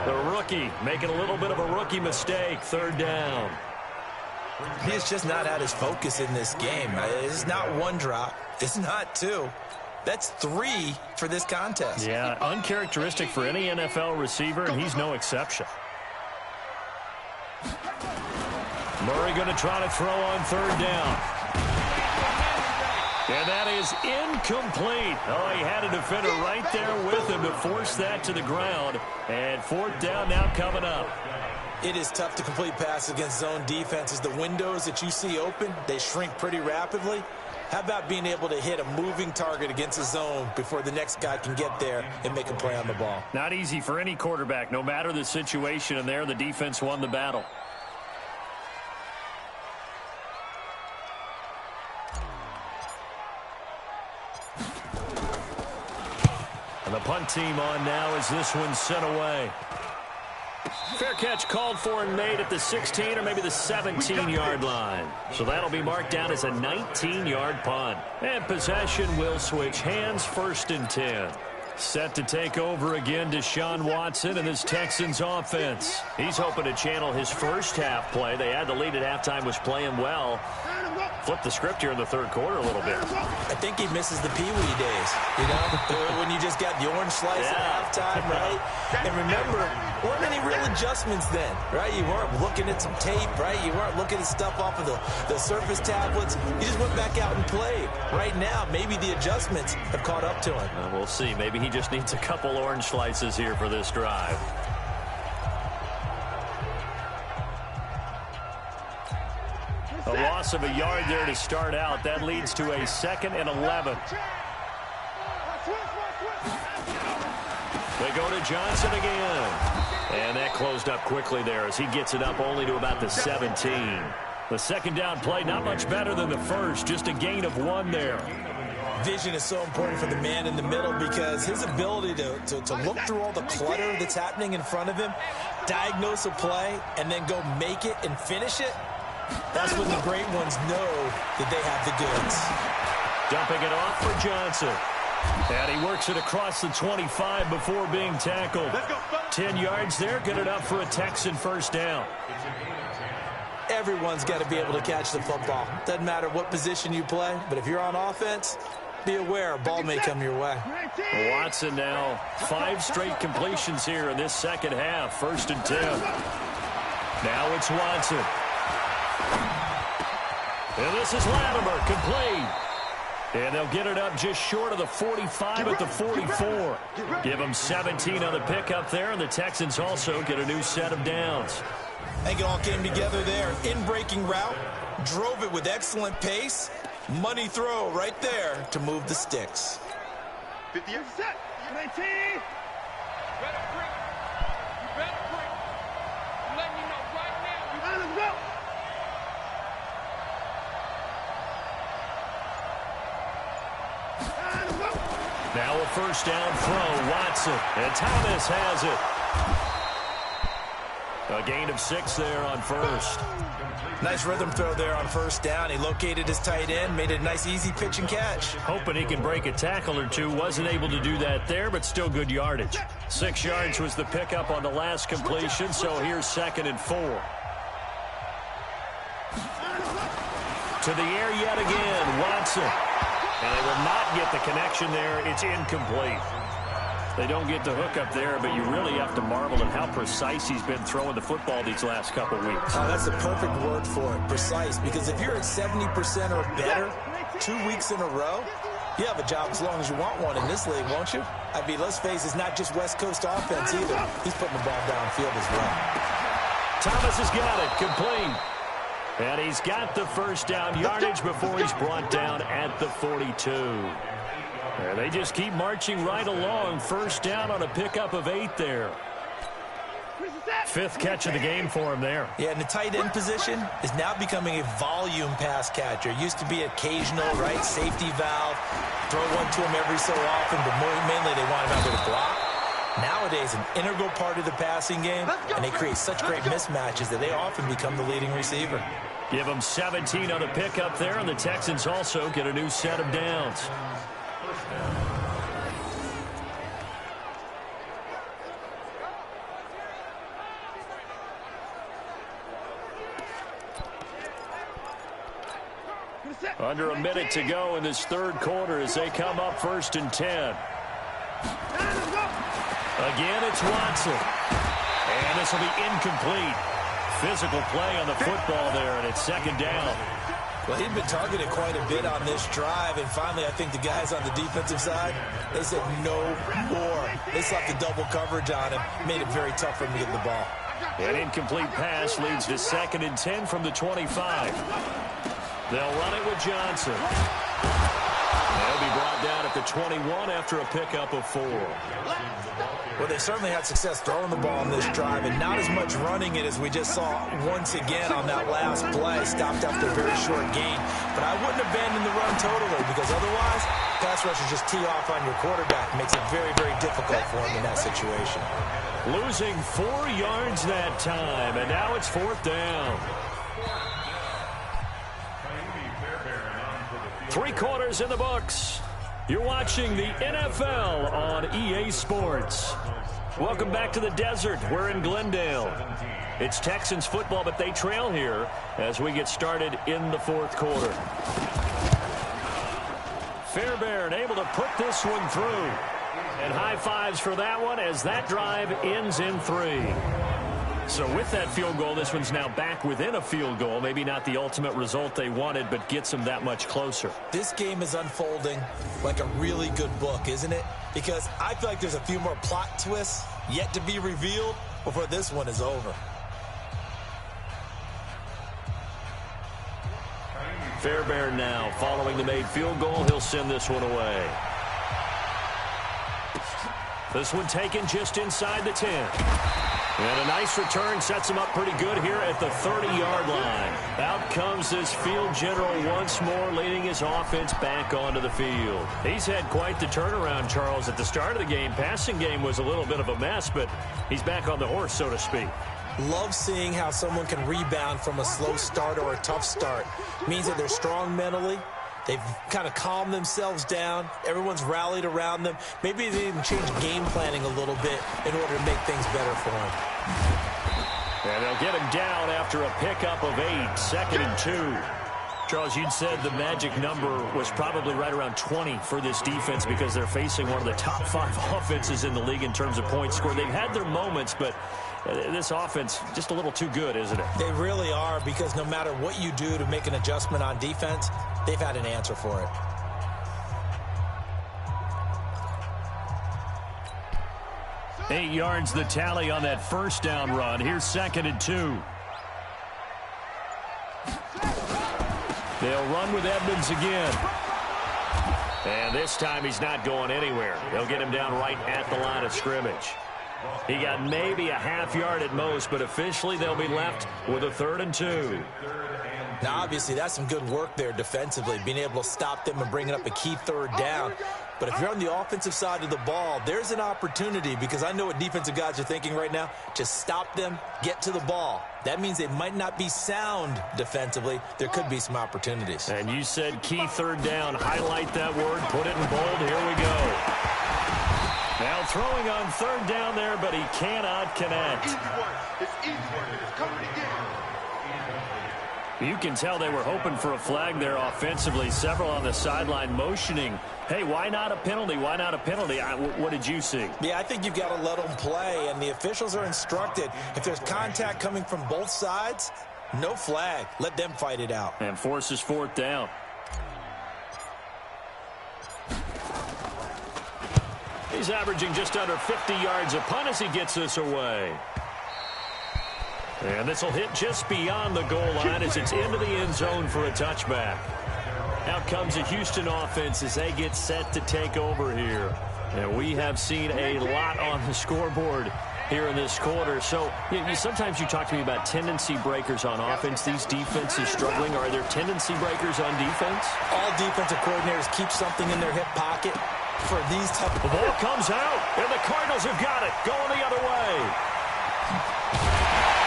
B: The rookie making a little bit of a rookie mistake. 3rd down.
C: He's just not at his focus in this game. It's not 1 drop. It's not 2. That's 3 for this contest.
B: Yeah, uncharacteristic for any NFL receiver, and he's no exception. Murray going to try to throw on 3rd down. And that is incomplete. Oh, he had a defender right there with him to force that to the ground. And 4th down now coming up.
C: It is tough to complete passes against zone defenses. The windows that you see open, they shrink pretty rapidly. How about being able to hit a moving target against a zone before the next guy can get there and make a play on the ball?
B: Not easy for any quarterback, no matter the situation. And there, the defense won the battle. And the punt team on now as this one's sent away. Fair catch called for and made at the 16 or maybe the 17-yard line. So that'll be marked down as a 19-yard punt. And possession will switch hands, 1st and 10. Set to take over again, Deshaun Watson and his Texans offense. He's hoping to channel his first half play. They had the lead at halftime, was playing well. Flip the script here in the 3rd quarter a little bit.
C: I think he misses the Pee Wee days, you know, when you just got the orange slice at halftime, right? And remember, there weren't any real adjustments then, right? You weren't looking at some tape, right? You weren't looking at stuff off of the surface tablets. You just went back out and played. Right now, maybe the adjustments have caught up to him.
B: We'll see. Maybe he just needs a couple orange slices here for this drive. A loss of a yard there to start out. That leads to a 2nd and 11. They go to Johnson again. And that closed up quickly there as he gets it up only to about the 17. The 2nd down play, not much better than the first. Just a gain of 1 there.
C: Vision is so important for the man in the middle because his ability to look through all the clutter that's happening in front of him, diagnose a play, and then go make it and finish it, that's when the great ones know that they have the goods.
B: Dumping it off for Johnson. And he works it across the 25 before being tackled. 10 yards there, good enough for a Texan 1st down.
C: Everyone's got to be able to catch the football. Doesn't matter what position you play, but if you're on offense, be aware a ball may come your way.
B: Watson now 5 straight completions here in this 2nd half. 1st and 10. Now it's Watson. And this is Latimer, complete. And they'll get it up just short of the 45 at the 44. Give them 17 on the pickup there, and the Texans also get a new set of downs.
C: I think it all came together there. In-breaking route, drove it with excellent pace. Money throw right there to move the sticks.
D: 50 yards set. 19. You better break. You better break. Let me know right now. You better go.
B: Now a 1st down throw, Watson. And Thomas has it. A gain of 6 there on 1st.
C: Nice rhythm throw there on first down. He located his tight end, made it a nice, easy pitch and catch.
B: Hoping he can break a tackle or two. Wasn't able to do that there, but still good yardage. 6 yards was the pickup on the last completion, so here's 2nd and 4. To the air yet again, Watson. And they will not get the connection there. It's incomplete. They don't get the hook up there, but you really have to marvel at how precise he's been throwing the football these last couple weeks.
C: Oh, that's the perfect word for it, precise. Because if you're at 70% or better 2 weeks in a row, you have a job as long as you want one in this league, won't you? I mean, let's face it, it's not just West Coast offense either. He's putting the ball downfield as well.
B: Thomas has got it, complete. And he's got the first down yardage before he's brought down at the 42. And they just keep marching right along. First down on a pickup of 8 there. 5th catch of the game for him there.
C: Yeah, and the tight end position is now becoming a volume pass catcher. Used to be occasional, right, safety valve. Throw one to him every so often, but mainly they want him out there to block. Nowadays, an integral part of the passing game, and they create such great mismatches that they often become the leading receiver.
B: Give them 17 on the pickup there, and the Texans also get a new set of downs. Under a minute to go in this 3rd quarter as they come up 1st and 10. Again, it's Watson. And this will be incomplete. Physical play on the football there, and it's 2nd down.
C: Well, he'd been targeted quite a bit on this drive, and finally I think the guys on the defensive side, they said no more. They slapped the double coverage on him, made it very tough for him to get the ball.
B: An incomplete pass leads to 2nd and 10 from the 25. They'll run it with Johnson. They'll be brought down at the 21 after a pickup of 4.
C: Well, they certainly had success throwing the ball on this drive, and not as much running it as we just saw once again on that last play. Stopped after a very short gain. But I wouldn't abandon the run totally, because otherwise, pass rushers just tee off on your quarterback. Makes it very, very difficult for him in that situation.
B: Losing 4 yards that time, and now it's 4th down. 3 quarters in the books. You're watching the NFL on EA Sports. Welcome back to the desert. We're in Glendale. It's Texans football, but they trail here as we get started in the 4th quarter. Fairbairn able to put this one through. And high fives for that one as that drive ends in 3. So with that field goal, this one's now back within a field goal. Maybe not the ultimate result they wanted, but gets them that much closer.
C: This game is unfolding like a really good book, isn't it? Because I feel like there's a few more plot twists yet to be revealed before this one is over.
B: Fairbairn now following the made field goal. He'll send this one away. This one taken just inside the 10. And a nice return sets him up pretty good here at the 30-yard line. Out comes this field general once more, leading his offense back onto the field. He's had quite the turnaround, Charles. At the start of the game, passing game was a little bit of a mess, but he's back on the horse, so to speak.
C: Love seeing how someone can rebound from a slow start or a tough start. Means that they're strong mentally. They've kind of calmed themselves down. Everyone's rallied around them. Maybe they even change game planning a little bit in order to make things better for them.
B: And they'll get him down after a pickup of 8, 2nd and 2. Charles, you'd said the magic number was probably right around 20 for this defense because they're facing one of the top 5 offenses in the league in terms of points scored. They've had their moments, but this offense just a little too good, isn't it?
C: They really are, because no matter what you do to make an adjustment on defense, they've had an answer for it.
B: Eight yards the tally on that first down run. Here's 2nd and 2. They'll run with Edmonds again. And this time he's not going anywhere. They'll get him down right at the line of scrimmage. He got maybe a half yard at most, but officially they'll be left with a 3rd and 2.
C: Now, obviously, that's some good work there defensively, being able to stop them and bringing up a key third down. But if you're on the offensive side of the ball, there's an opportunity, because I know what defensive guys are thinking right now. Just stop them, get to the ball. That means they might not be sound defensively. There could be some opportunities.
B: And you said key third down. Highlight that word. Put it in bold. Here we go. Now throwing on third down there, but he cannot connect.
D: It's easy work. It's coming together.
B: You can tell they were hoping for a flag there offensively. Several on the sideline motioning, hey, why not a penalty? Why not a penalty? What did you see?
C: Yeah, I think you've got to let them play, and the officials are instructed. If there's contact coming from both sides, no flag. Let them fight it out.
B: And forces fourth down. He's averaging just under 50 yards a punt as he gets this away. And this will hit just beyond the goal line as it's into the end zone for a touchback. Out comes the Houston offense as they get set to take over here. And we have seen a lot on the scoreboard here in this quarter. So sometimes you talk to me about tendency breakers on offense. These defenses struggling. Are there tendency breakers on defense?
C: All defensive coordinators keep something in their hip pocket for these type of...
B: The ball comes out, and the Cardinals have got it, going the other way.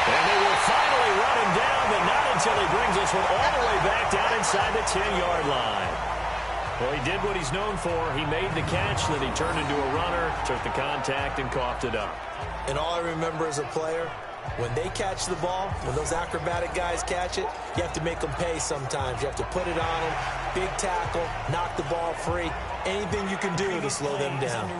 B: And they will finally run him down, but not until he brings this one all the way back down inside the 10-yard line. Well, he did what he's known for. He made the catch, then he turned into a runner, took the contact, and coughed it up.
C: And all I remember as a player, when they catch the ball, when those acrobatic guys catch it, you have to make them pay sometimes. You have to put it on them, big tackle, knock the ball free. Anything you can do to slow them down.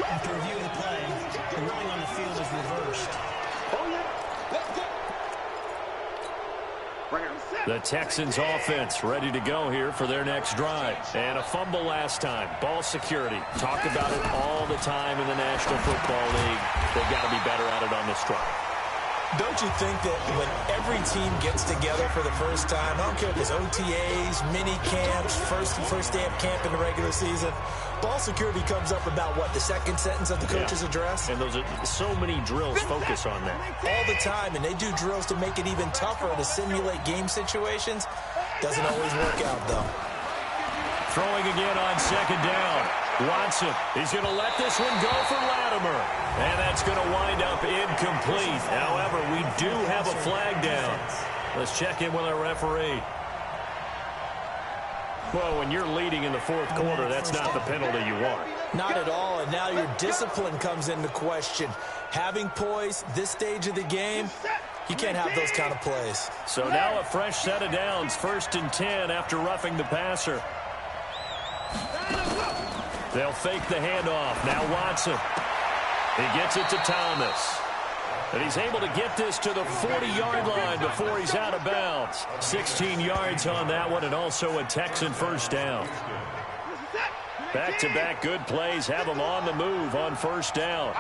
F: After reviewing the play, the ruling on the field is reversed.
B: The Texans offense ready to go here for their next drive. And a fumble last time. Ball security. Talk about it all the time in the National Football League. They've got to be better at it on this drive.
C: Don't you think that when every team gets together for the first time, I don't care if it's OTAs, mini camps, first day of camp in the regular season, ball security comes up about, what, the second sentence of the coach's address?
B: And those are so many drills focus on that.
C: All the time, and they do drills to make it even tougher to simulate game situations. Doesn't always work out, though.
B: Throwing again on second down. Watson, he's going to let this one go for Latimer. And that's going to wind up incomplete. However, we do have a flag down. Let's check in with our referee. Well, when you're leading in the fourth quarter, that's not the penalty you want.
C: Not at all, and now your discipline comes into question. Having poise this stage of the game, you can't have those kind of plays.
B: So now a fresh set of downs, 1st and 10 after roughing the passer. They'll fake the handoff. Now Watson. He gets it to Thomas. And he's able to get this to the 40-yard line before he's out of bounds. 16 yards on that one, and also a Texan first down. Back-to-back good plays have him on the move on first down.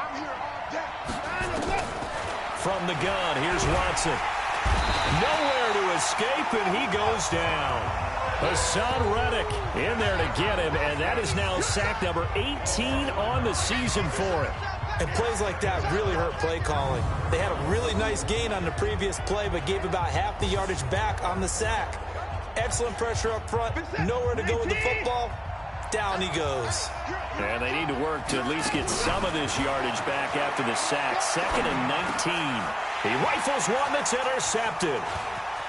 B: From the gun, here's Watson. Nowhere to escape, and he goes down. Hassan Reddick in there to get him, and that is now sack number 18 on the season for him.
C: And plays like that really hurt play calling. They had a really nice gain on the previous play, but gave about half the yardage back on the sack. Excellent pressure up front, nowhere to go with the football. Down he goes.
B: And they need to work to at least get some of this yardage back after the sack. 2nd and 19. He rifles one that's intercepted.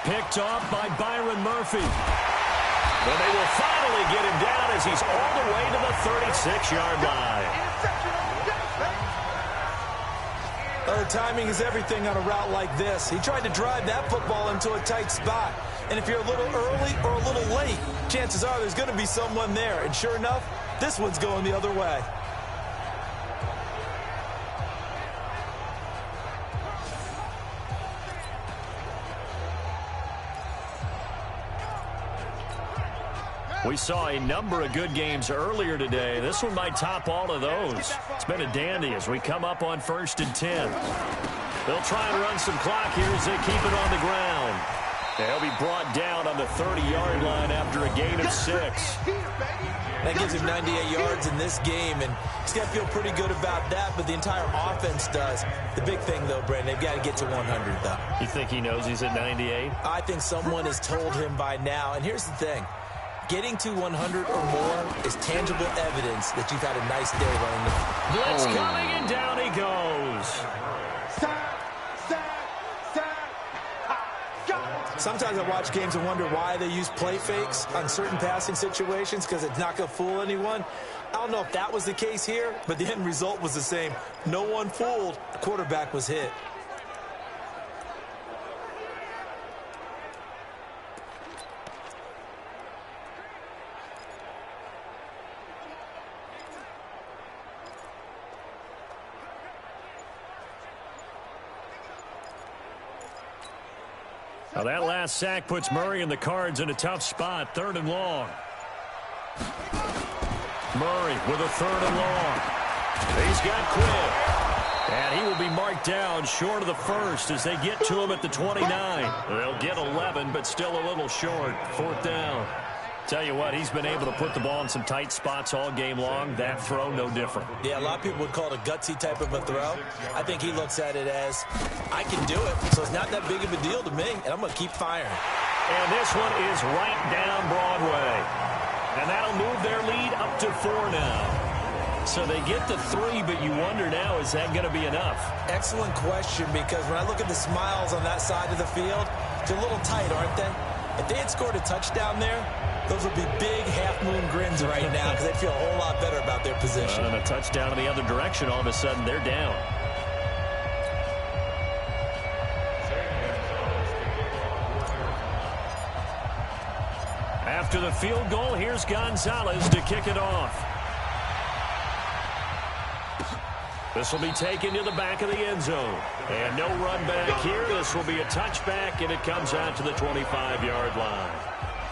B: Picked off by Byron Murphy. But they will finally get him down as he's all the way to the 36-yard line.
C: Oh, timing is everything on a route like this. He tried to drive that football into a tight spot. And if you're a little early or a little late, chances are there's going to be someone there. And sure enough, this one's going the other way.
B: We saw a number of good games earlier today. This one might top all of those. It's been a dandy as we come up on 1st and 10. They'll try and run some clock here as they keep it on the ground. They'll be brought down on the 30-yard line after a gain of 6.
C: That gives him 98 yards in this game, and he's got to feel pretty good about that, but the entire offense does. The big thing, though, Brandon, they've got to get to 100, though.
B: You think he knows he's at 98?
C: I think someone has told him by now, and here's the thing. Getting to 100 or more is tangible evidence that you've had a nice day running the
B: blitz coming, and down he goes.
C: Sometimes I watch games and wonder why they use play fakes on certain passing situations because it's not going to fool anyone. I don't know if that was the case here, but the end result was the same. No one fooled. The quarterback was hit.
B: Now that last sack puts Murray and the Cards in a tough spot. 3rd and long. Murray with a 3rd and long. He's got Quibb. And he will be marked down short of the first as they get to him at the 29. They'll get 11, but still a little short. 4th down. Tell you what, he's been able to put the ball in some tight spots all game long. That throw, no different.
C: Yeah, a lot of people would call it a gutsy type of a throw. I think he looks at it as, I can do it, so it's not that big of a deal to me, and I'm going to keep firing.
B: And this one is right down Broadway. And that'll move their lead up to 4 now. So they get the 3, but you wonder now, is that going to be enough?
C: Excellent question, because when I look at the smiles on that side of the field, they're a little tight, aren't they? If they had scored a touchdown there, those would be big half-moon grins right now because they'd feel a whole lot better about their position.
B: And a touchdown in the other direction, all of a sudden they're down. After the field goal, here's Gonzalez to kick it off. This will be taken to the back of the end zone. And no run back here. This will be a touchback, and it comes out to the 25-yard line.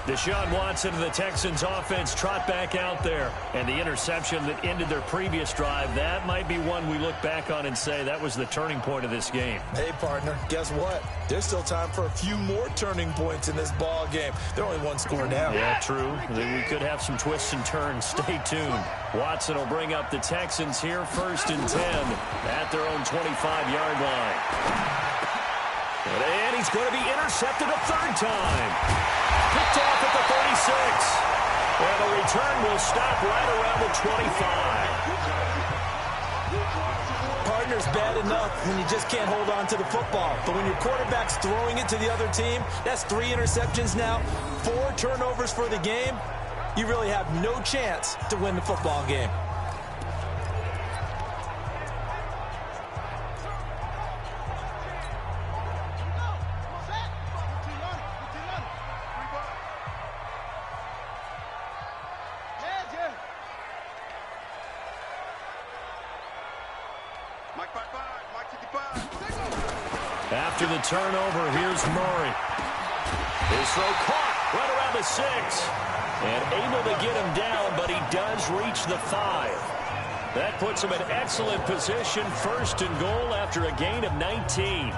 B: Deshaun Watson and the Texans offense trot back out there. And the interception that ended their previous drive, that might be one we look back on and say that was the turning point of this game.
C: Hey, partner, guess what? There's still time for a few more turning points in this ball game. They're only one score down.
B: Yeah, true. We could have some twists and turns. Stay tuned. Watson will bring up the Texans here 1st and 10 at their own 25-yard line. And he's going to be intercepted a 3rd time. Picked off at the 36. And the return will stop right around the 25.
C: Partner's bad enough when you just can't hold on to the football. But when your quarterback's throwing it to the other team, that's 3 interceptions now, 4 turnovers for the game. You really have no chance to win the football game.
B: After the turnover, here's Murray. His throw caught right around the 6. And able to get him down, but he does reach the 5. That puts him in excellent position, 1st and goal after a gain of 19.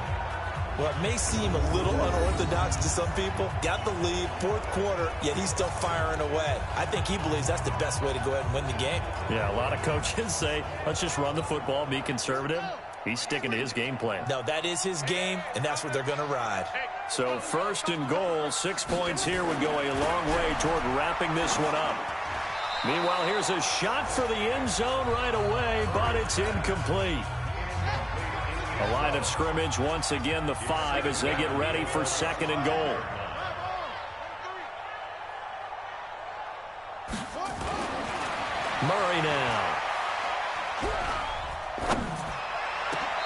C: Well, it may seem a little unorthodox to some people. Got the lead, 4th quarter, yet he's still firing away. I think he believes that's the best way to go ahead and win the game.
B: Yeah, a lot of coaches say, let's just run the football, be conservative. He's sticking to his game plan.
C: No, that is his game, and that's what they're going to ride.
B: So 1st and goal, 6 points here would go a long way toward wrapping this one up. Meanwhile, here's a shot for the end zone right away, but it's incomplete. A line of scrimmage, once again, the 5 as they get ready for 2nd and goal. Murray now.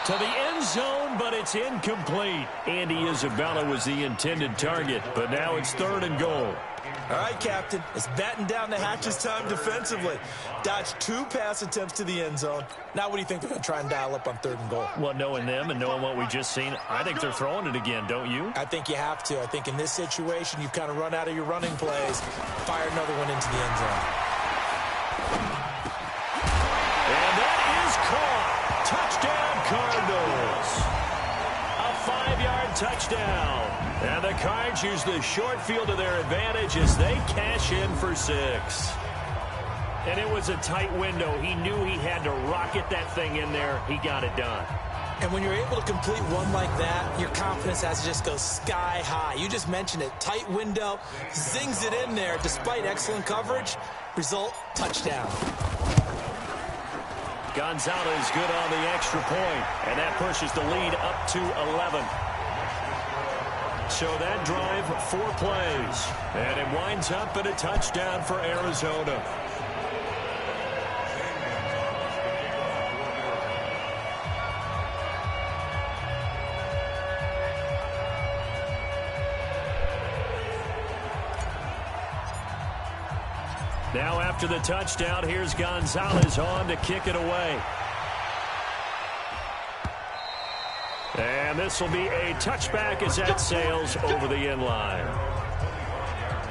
B: To the end zone, but it's incomplete. Andy Isabella was the intended target, but now it's 3rd and goal.
C: All right, Captain, it's batten down the hatches time defensively. Dodged 2 pass attempts to the end zone. Now what do you think they're going to try and dial up on 3rd and goal?
B: Well, knowing them and knowing what we just seen, I think they're throwing it again, don't you?
C: I think you have to. I think in this situation, you've kind of run out of your running plays. Fire another one into the end zone.
B: And that is caught. Touchdown, Cardinals. A 5-yard touchdown. And the Cards use the short field to their advantage as they cash in for 6. And it was a tight window. He knew he had to rocket that thing in there. He got it done.
C: And when you're able to complete one like that, your confidence has to just go sky high. You just mentioned it. Tight window, zings it in there despite excellent coverage. Result, touchdown.
B: Gonzalez good on the extra point, and that pushes the lead up to 11. So that drive, 4 plays, and it winds up in a touchdown for Arizona. Now after the touchdown, here's Gonzalez on to kick it away. And this will be a touchback as that sails over the end line.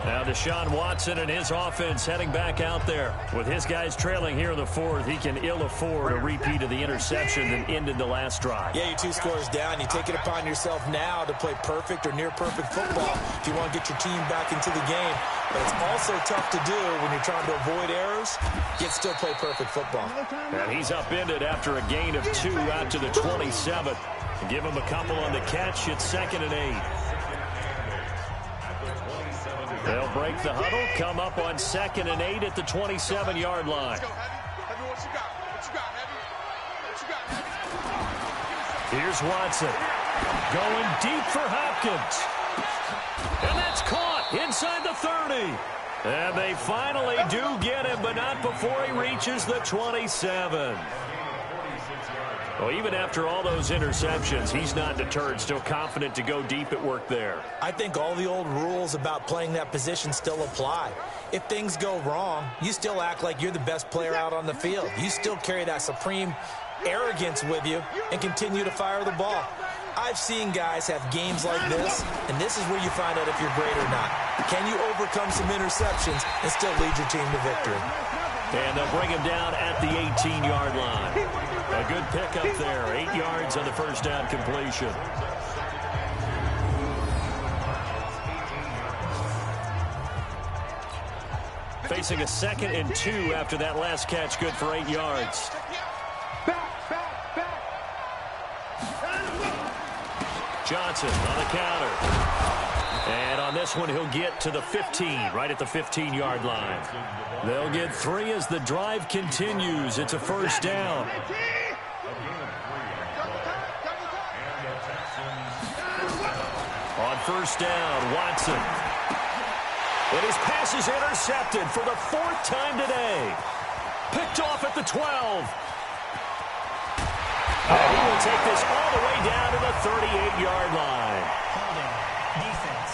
B: Now Deshaun Watson and his offense heading back out there. With his guys trailing here in the 4th, he can ill afford a repeat of the interception that ended the last drive.
C: Yeah, you're 2 scores down. You take it upon yourself now to play perfect or near perfect football if you want to get your team back into the game. But it's also tough to do when you're trying to avoid errors, yet still play perfect football.
B: And he's upended after a gain of 2 out to the 27th. Give him a couple on the catch. It's 2nd and 8. They'll break the huddle, come up on 2nd and 8 at the 27-yard line. Here's Watson. Going deep for Hopkins. And that's caught inside the 30. And they finally do get him, but not before he reaches the 27. Well, even after all those interceptions, he's not deterred, still confident to go deep at work there.
C: I think all the old rules about playing that position still apply. If things go wrong, you still act like you're the best player out on the field. You still carry that supreme arrogance with you and continue to fire the ball. I've seen guys have games like this, and this is where you find out if you're great or not. Can you overcome some interceptions and still lead your team to victory?
B: And they'll bring him down at the 18-yard line. A good pickup there. 8 yards on the first down completion. Facing a 2nd and 2 after that last catch. Good for 8 yards. Johnson on the counter. And on this one, he'll get to the 15, right at the 15-yard line. They'll get 3 as the drive continues. It's a first down. On first down, Watson. And his pass is intercepted for the 4th time today. Picked off at the 12. And he will take this all the way down to the 38-yard line.
F: Holding. Defense.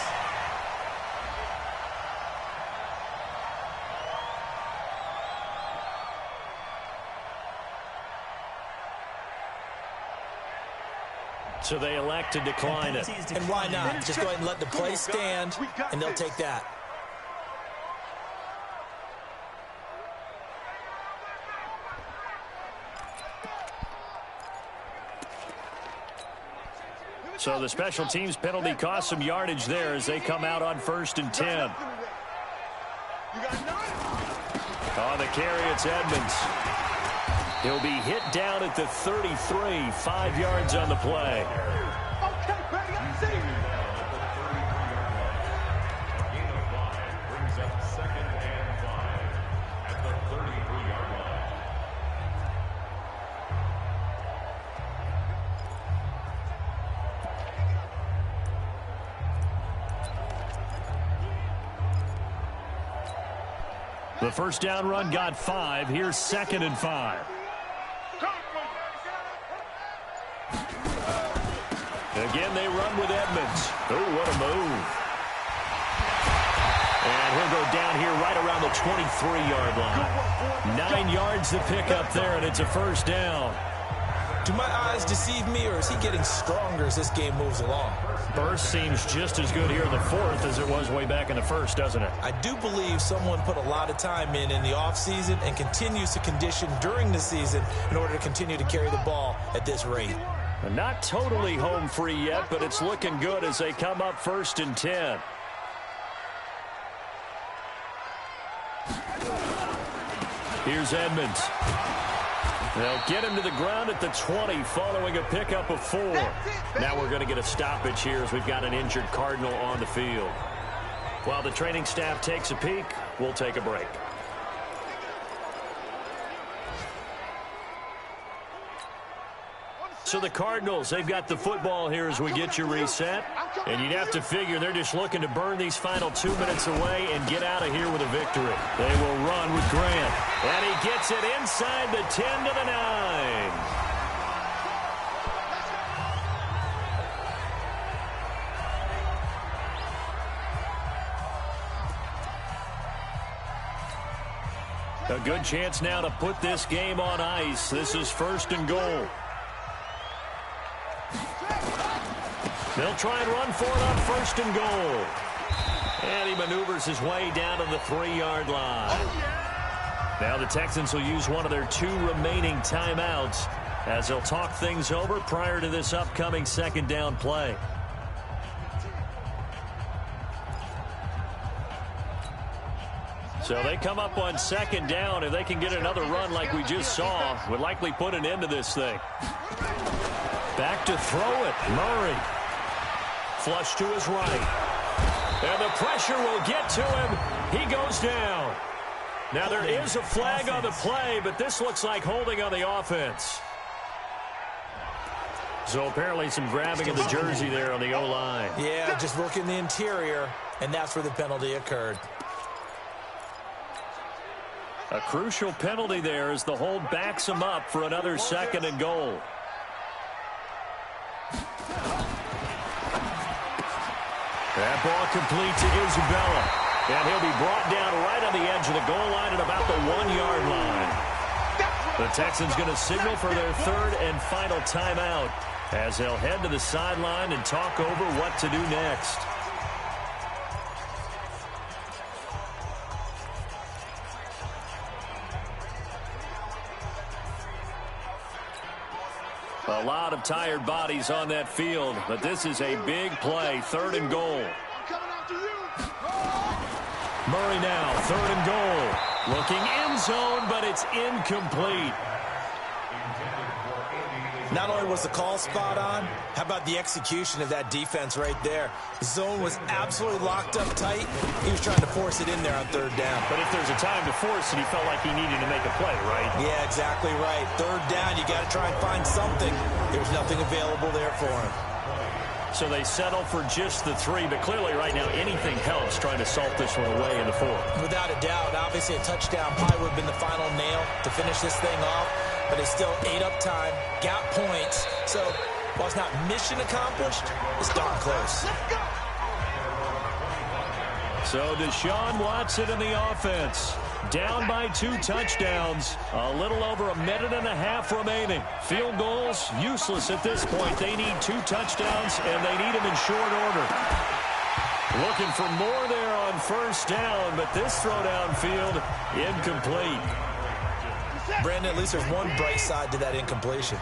B: So they elect to decline it.
C: And why not? Just go ahead and let the play stand, and they'll take that.
B: So the special teams penalty cost some yardage there as they come out on 1st and 10. On the carry, it's Edmonds. He'll be hit down at the 33, 5 yards on the play.
D: Okay, buddy, I see you.
E: Gain of 5 brings up 2nd and 5 at the 33-yard line.
B: The first down run got 5. Here's 2nd and 5. Again, they run with Edmonds. Oh, what a move. And he'll go down here right around the 23-yard line. 9 yards to pick up there, and it's a first down.
C: Do my eyes deceive me, or is he getting stronger as this game moves along?
B: Burst seems just as good here in the fourth as it was way back in the first, doesn't it?
C: I do believe someone put a lot of time in the offseason and continues to condition during the season in order to continue to carry the ball at this rate.
B: Not totally home free yet, but it's looking good as they come up 1st and 10. Here's Edmonds. They'll get him to the ground at the 20 following a pickup of 4. Now we're going to get a stoppage here as we've got an injured Cardinal on the field. While the training staff takes a peek, we'll take a break. So the Cardinals, they've got the football here as we get you reset. And you'd have to figure they're just looking to burn these final 2 minutes away and get out of here with a victory. They will run with Grant. And he gets it inside the 10 to the 9. A good chance now to put this game on ice. This is 1st and goal. They'll try and run for it on 1st and goal. And he maneuvers his way down to the 3-yard line. Now the Texans will use one of their 2 remaining timeouts as they'll talk things over prior to this upcoming 2nd down play. So they come up on 2nd down. If they can get another run like we just saw, would likely put an end to this thing. Back to throw it. Murray. Flush to his right. And the pressure will get to him. He goes down. Now there is a flag on the play, but this looks like holding on the offense. So apparently some grabbing of the jersey there on the O-line.
C: Yeah, just working the interior, and that's where the penalty occurred.
B: A crucial penalty there as the hold backs him up for another 2nd and goal. That ball complete to Isabella. And he'll be brought down right on the edge of the goal line at about the 1-yard line. The Texans going to signal for their 3rd and final timeout as they'll head to the sideline and talk over what to do next. A lot of tired bodies on that field, but this is a big play, 3rd and goal. Murray now, 3rd and goal. Looking end zone, but it's incomplete.
C: Not only was the call spot on, how about the execution of that defense right there? The zone was absolutely locked up tight. He was trying to force it in there on 3rd down.
B: But if there's a time to force it, he felt like he needed to make a play, right?
C: Yeah, exactly right. 3rd down, you got to try and find something. There was nothing available there for him.
B: So they settle for just the 3, but clearly right now anything helps trying to salt this one away in the 4th.
C: Without a doubt, obviously a touchdown probably would have been the final nail to finish this thing off, but it's still ate up time, got points, so while it's not mission accomplished, it's darn close.
B: So Deshaun Watson in the offense. Down by 2 touchdowns. A little over a minute and a half remaining. Field goals, useless at this point. They need 2 touchdowns, and they need them in short order. Looking for more there on 1st down, but this throw downfield, incomplete.
C: Brandon, at least there's one bright side to that incompletion.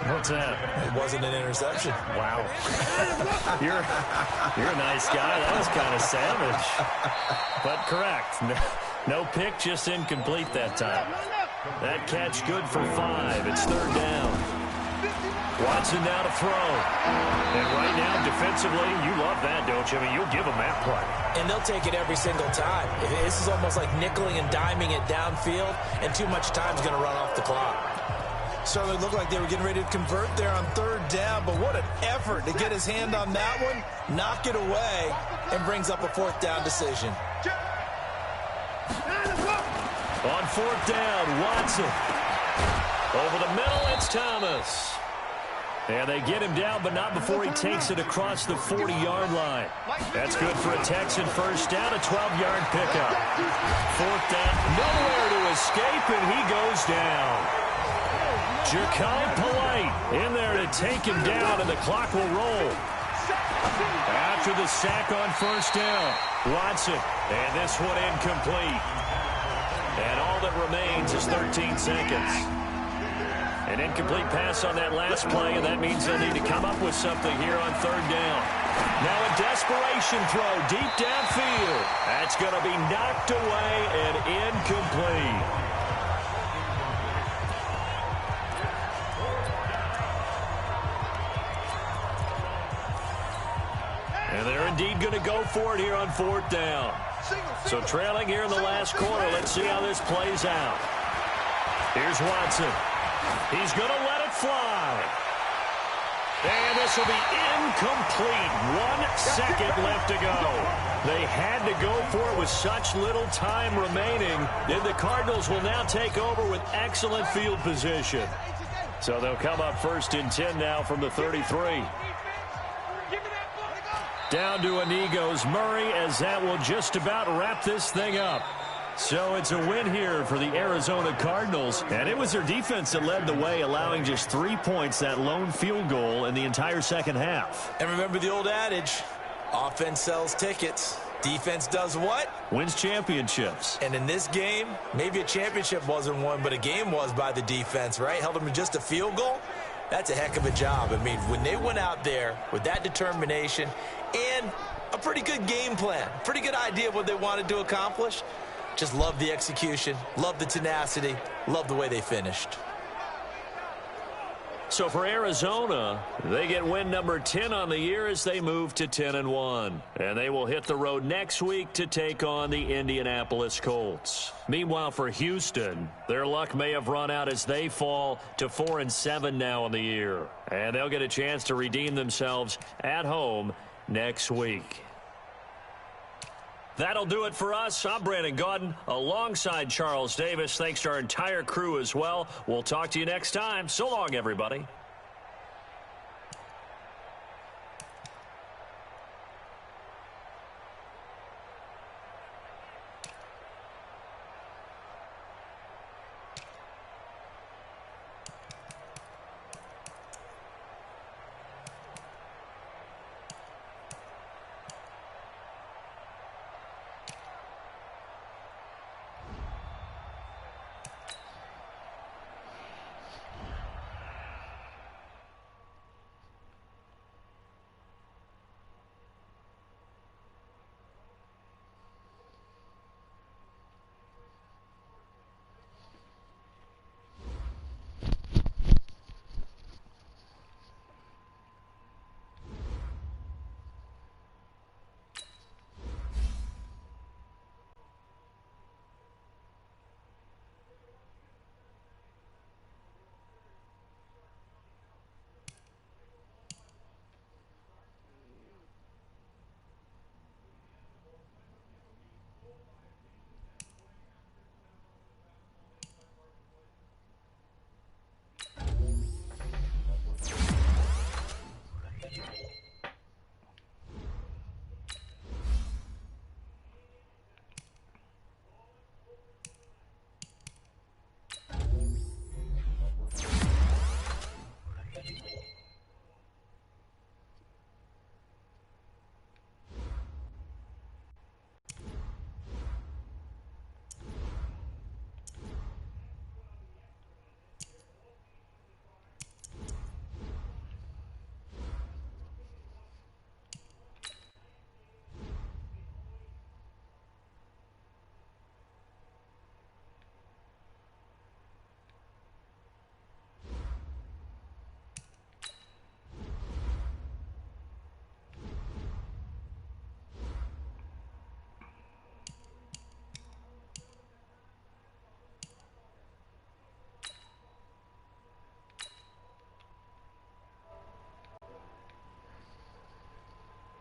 B: What's that?
C: It wasn't an interception.
B: Wow. You're a nice guy. That was kind of savage. But correct. No pick, just incomplete that time. That catch good for 5. It's 3rd down. Watson now to throw. And right now, defensively, you love that, don't you? I mean, you'll give them that play.
C: And they'll take it every single time. This is almost like nickeling and diming it downfield, and too much time's going to run off the clock. Certainly looked like they were getting ready to convert there on 3rd down, but what an effort to get his hand on that one, knock it away, and brings up a 4th down decision.
B: On 4th down, Watson. Over the middle, it's Thomas. And they get him down, but not before he takes it across the 40-yard line. That's good for a Texan first down, a 12-yard pickup. Fourth down, nowhere to escape, and he goes down. Ja'Kai Polite in there to take him down, and the clock will roll. After the sack on first down, Watson, and this one incomplete. And all that remains is 13 seconds. An incomplete pass on that last play, and that means they'll need to come up with something here on third down. Now a desperation throw deep downfield. That's going to be knocked away and incomplete. And they're indeed going to go for it here on fourth down. So trailing here in the last quarter, let's see how this plays out. Here's Watson. He's going to let it fly. And this will be incomplete. 1 second left to go. They had to go for it with such little time remaining. And the Cardinals will now take over with excellent field position. So they'll come up first and 10 now from the 33. Down to a knee goes Murray, as that will just about wrap this thing up. So it's a win here for the Arizona Cardinals, and it was their defense that led the way, allowing just 3 points, that lone field goal in the entire second half.
C: And remember the old adage, offense sells tickets. Defense does what?
B: Wins championships.
C: And in this game, maybe a championship wasn't won, but a game was by the defense, right? Held them to just a field goal. That's a heck of a job. I mean, when they went out there with that determination and a pretty good game plan, pretty good idea of what they wanted to accomplish, just love the execution, love the tenacity, love the way they finished.
B: So for Arizona, they get win number 10 on the year as they move to 10-1. And they will hit the road next week to take on the Indianapolis Colts. Meanwhile, for Houston, their luck may have run out as they fall to 4-7 now on the year. And they'll get a chance to redeem themselves at home next week. That'll do it for us. I'm Brandon Gaudin alongside Charles Davis. Thanks to our entire crew as well. We'll talk to you next time. So long, everybody.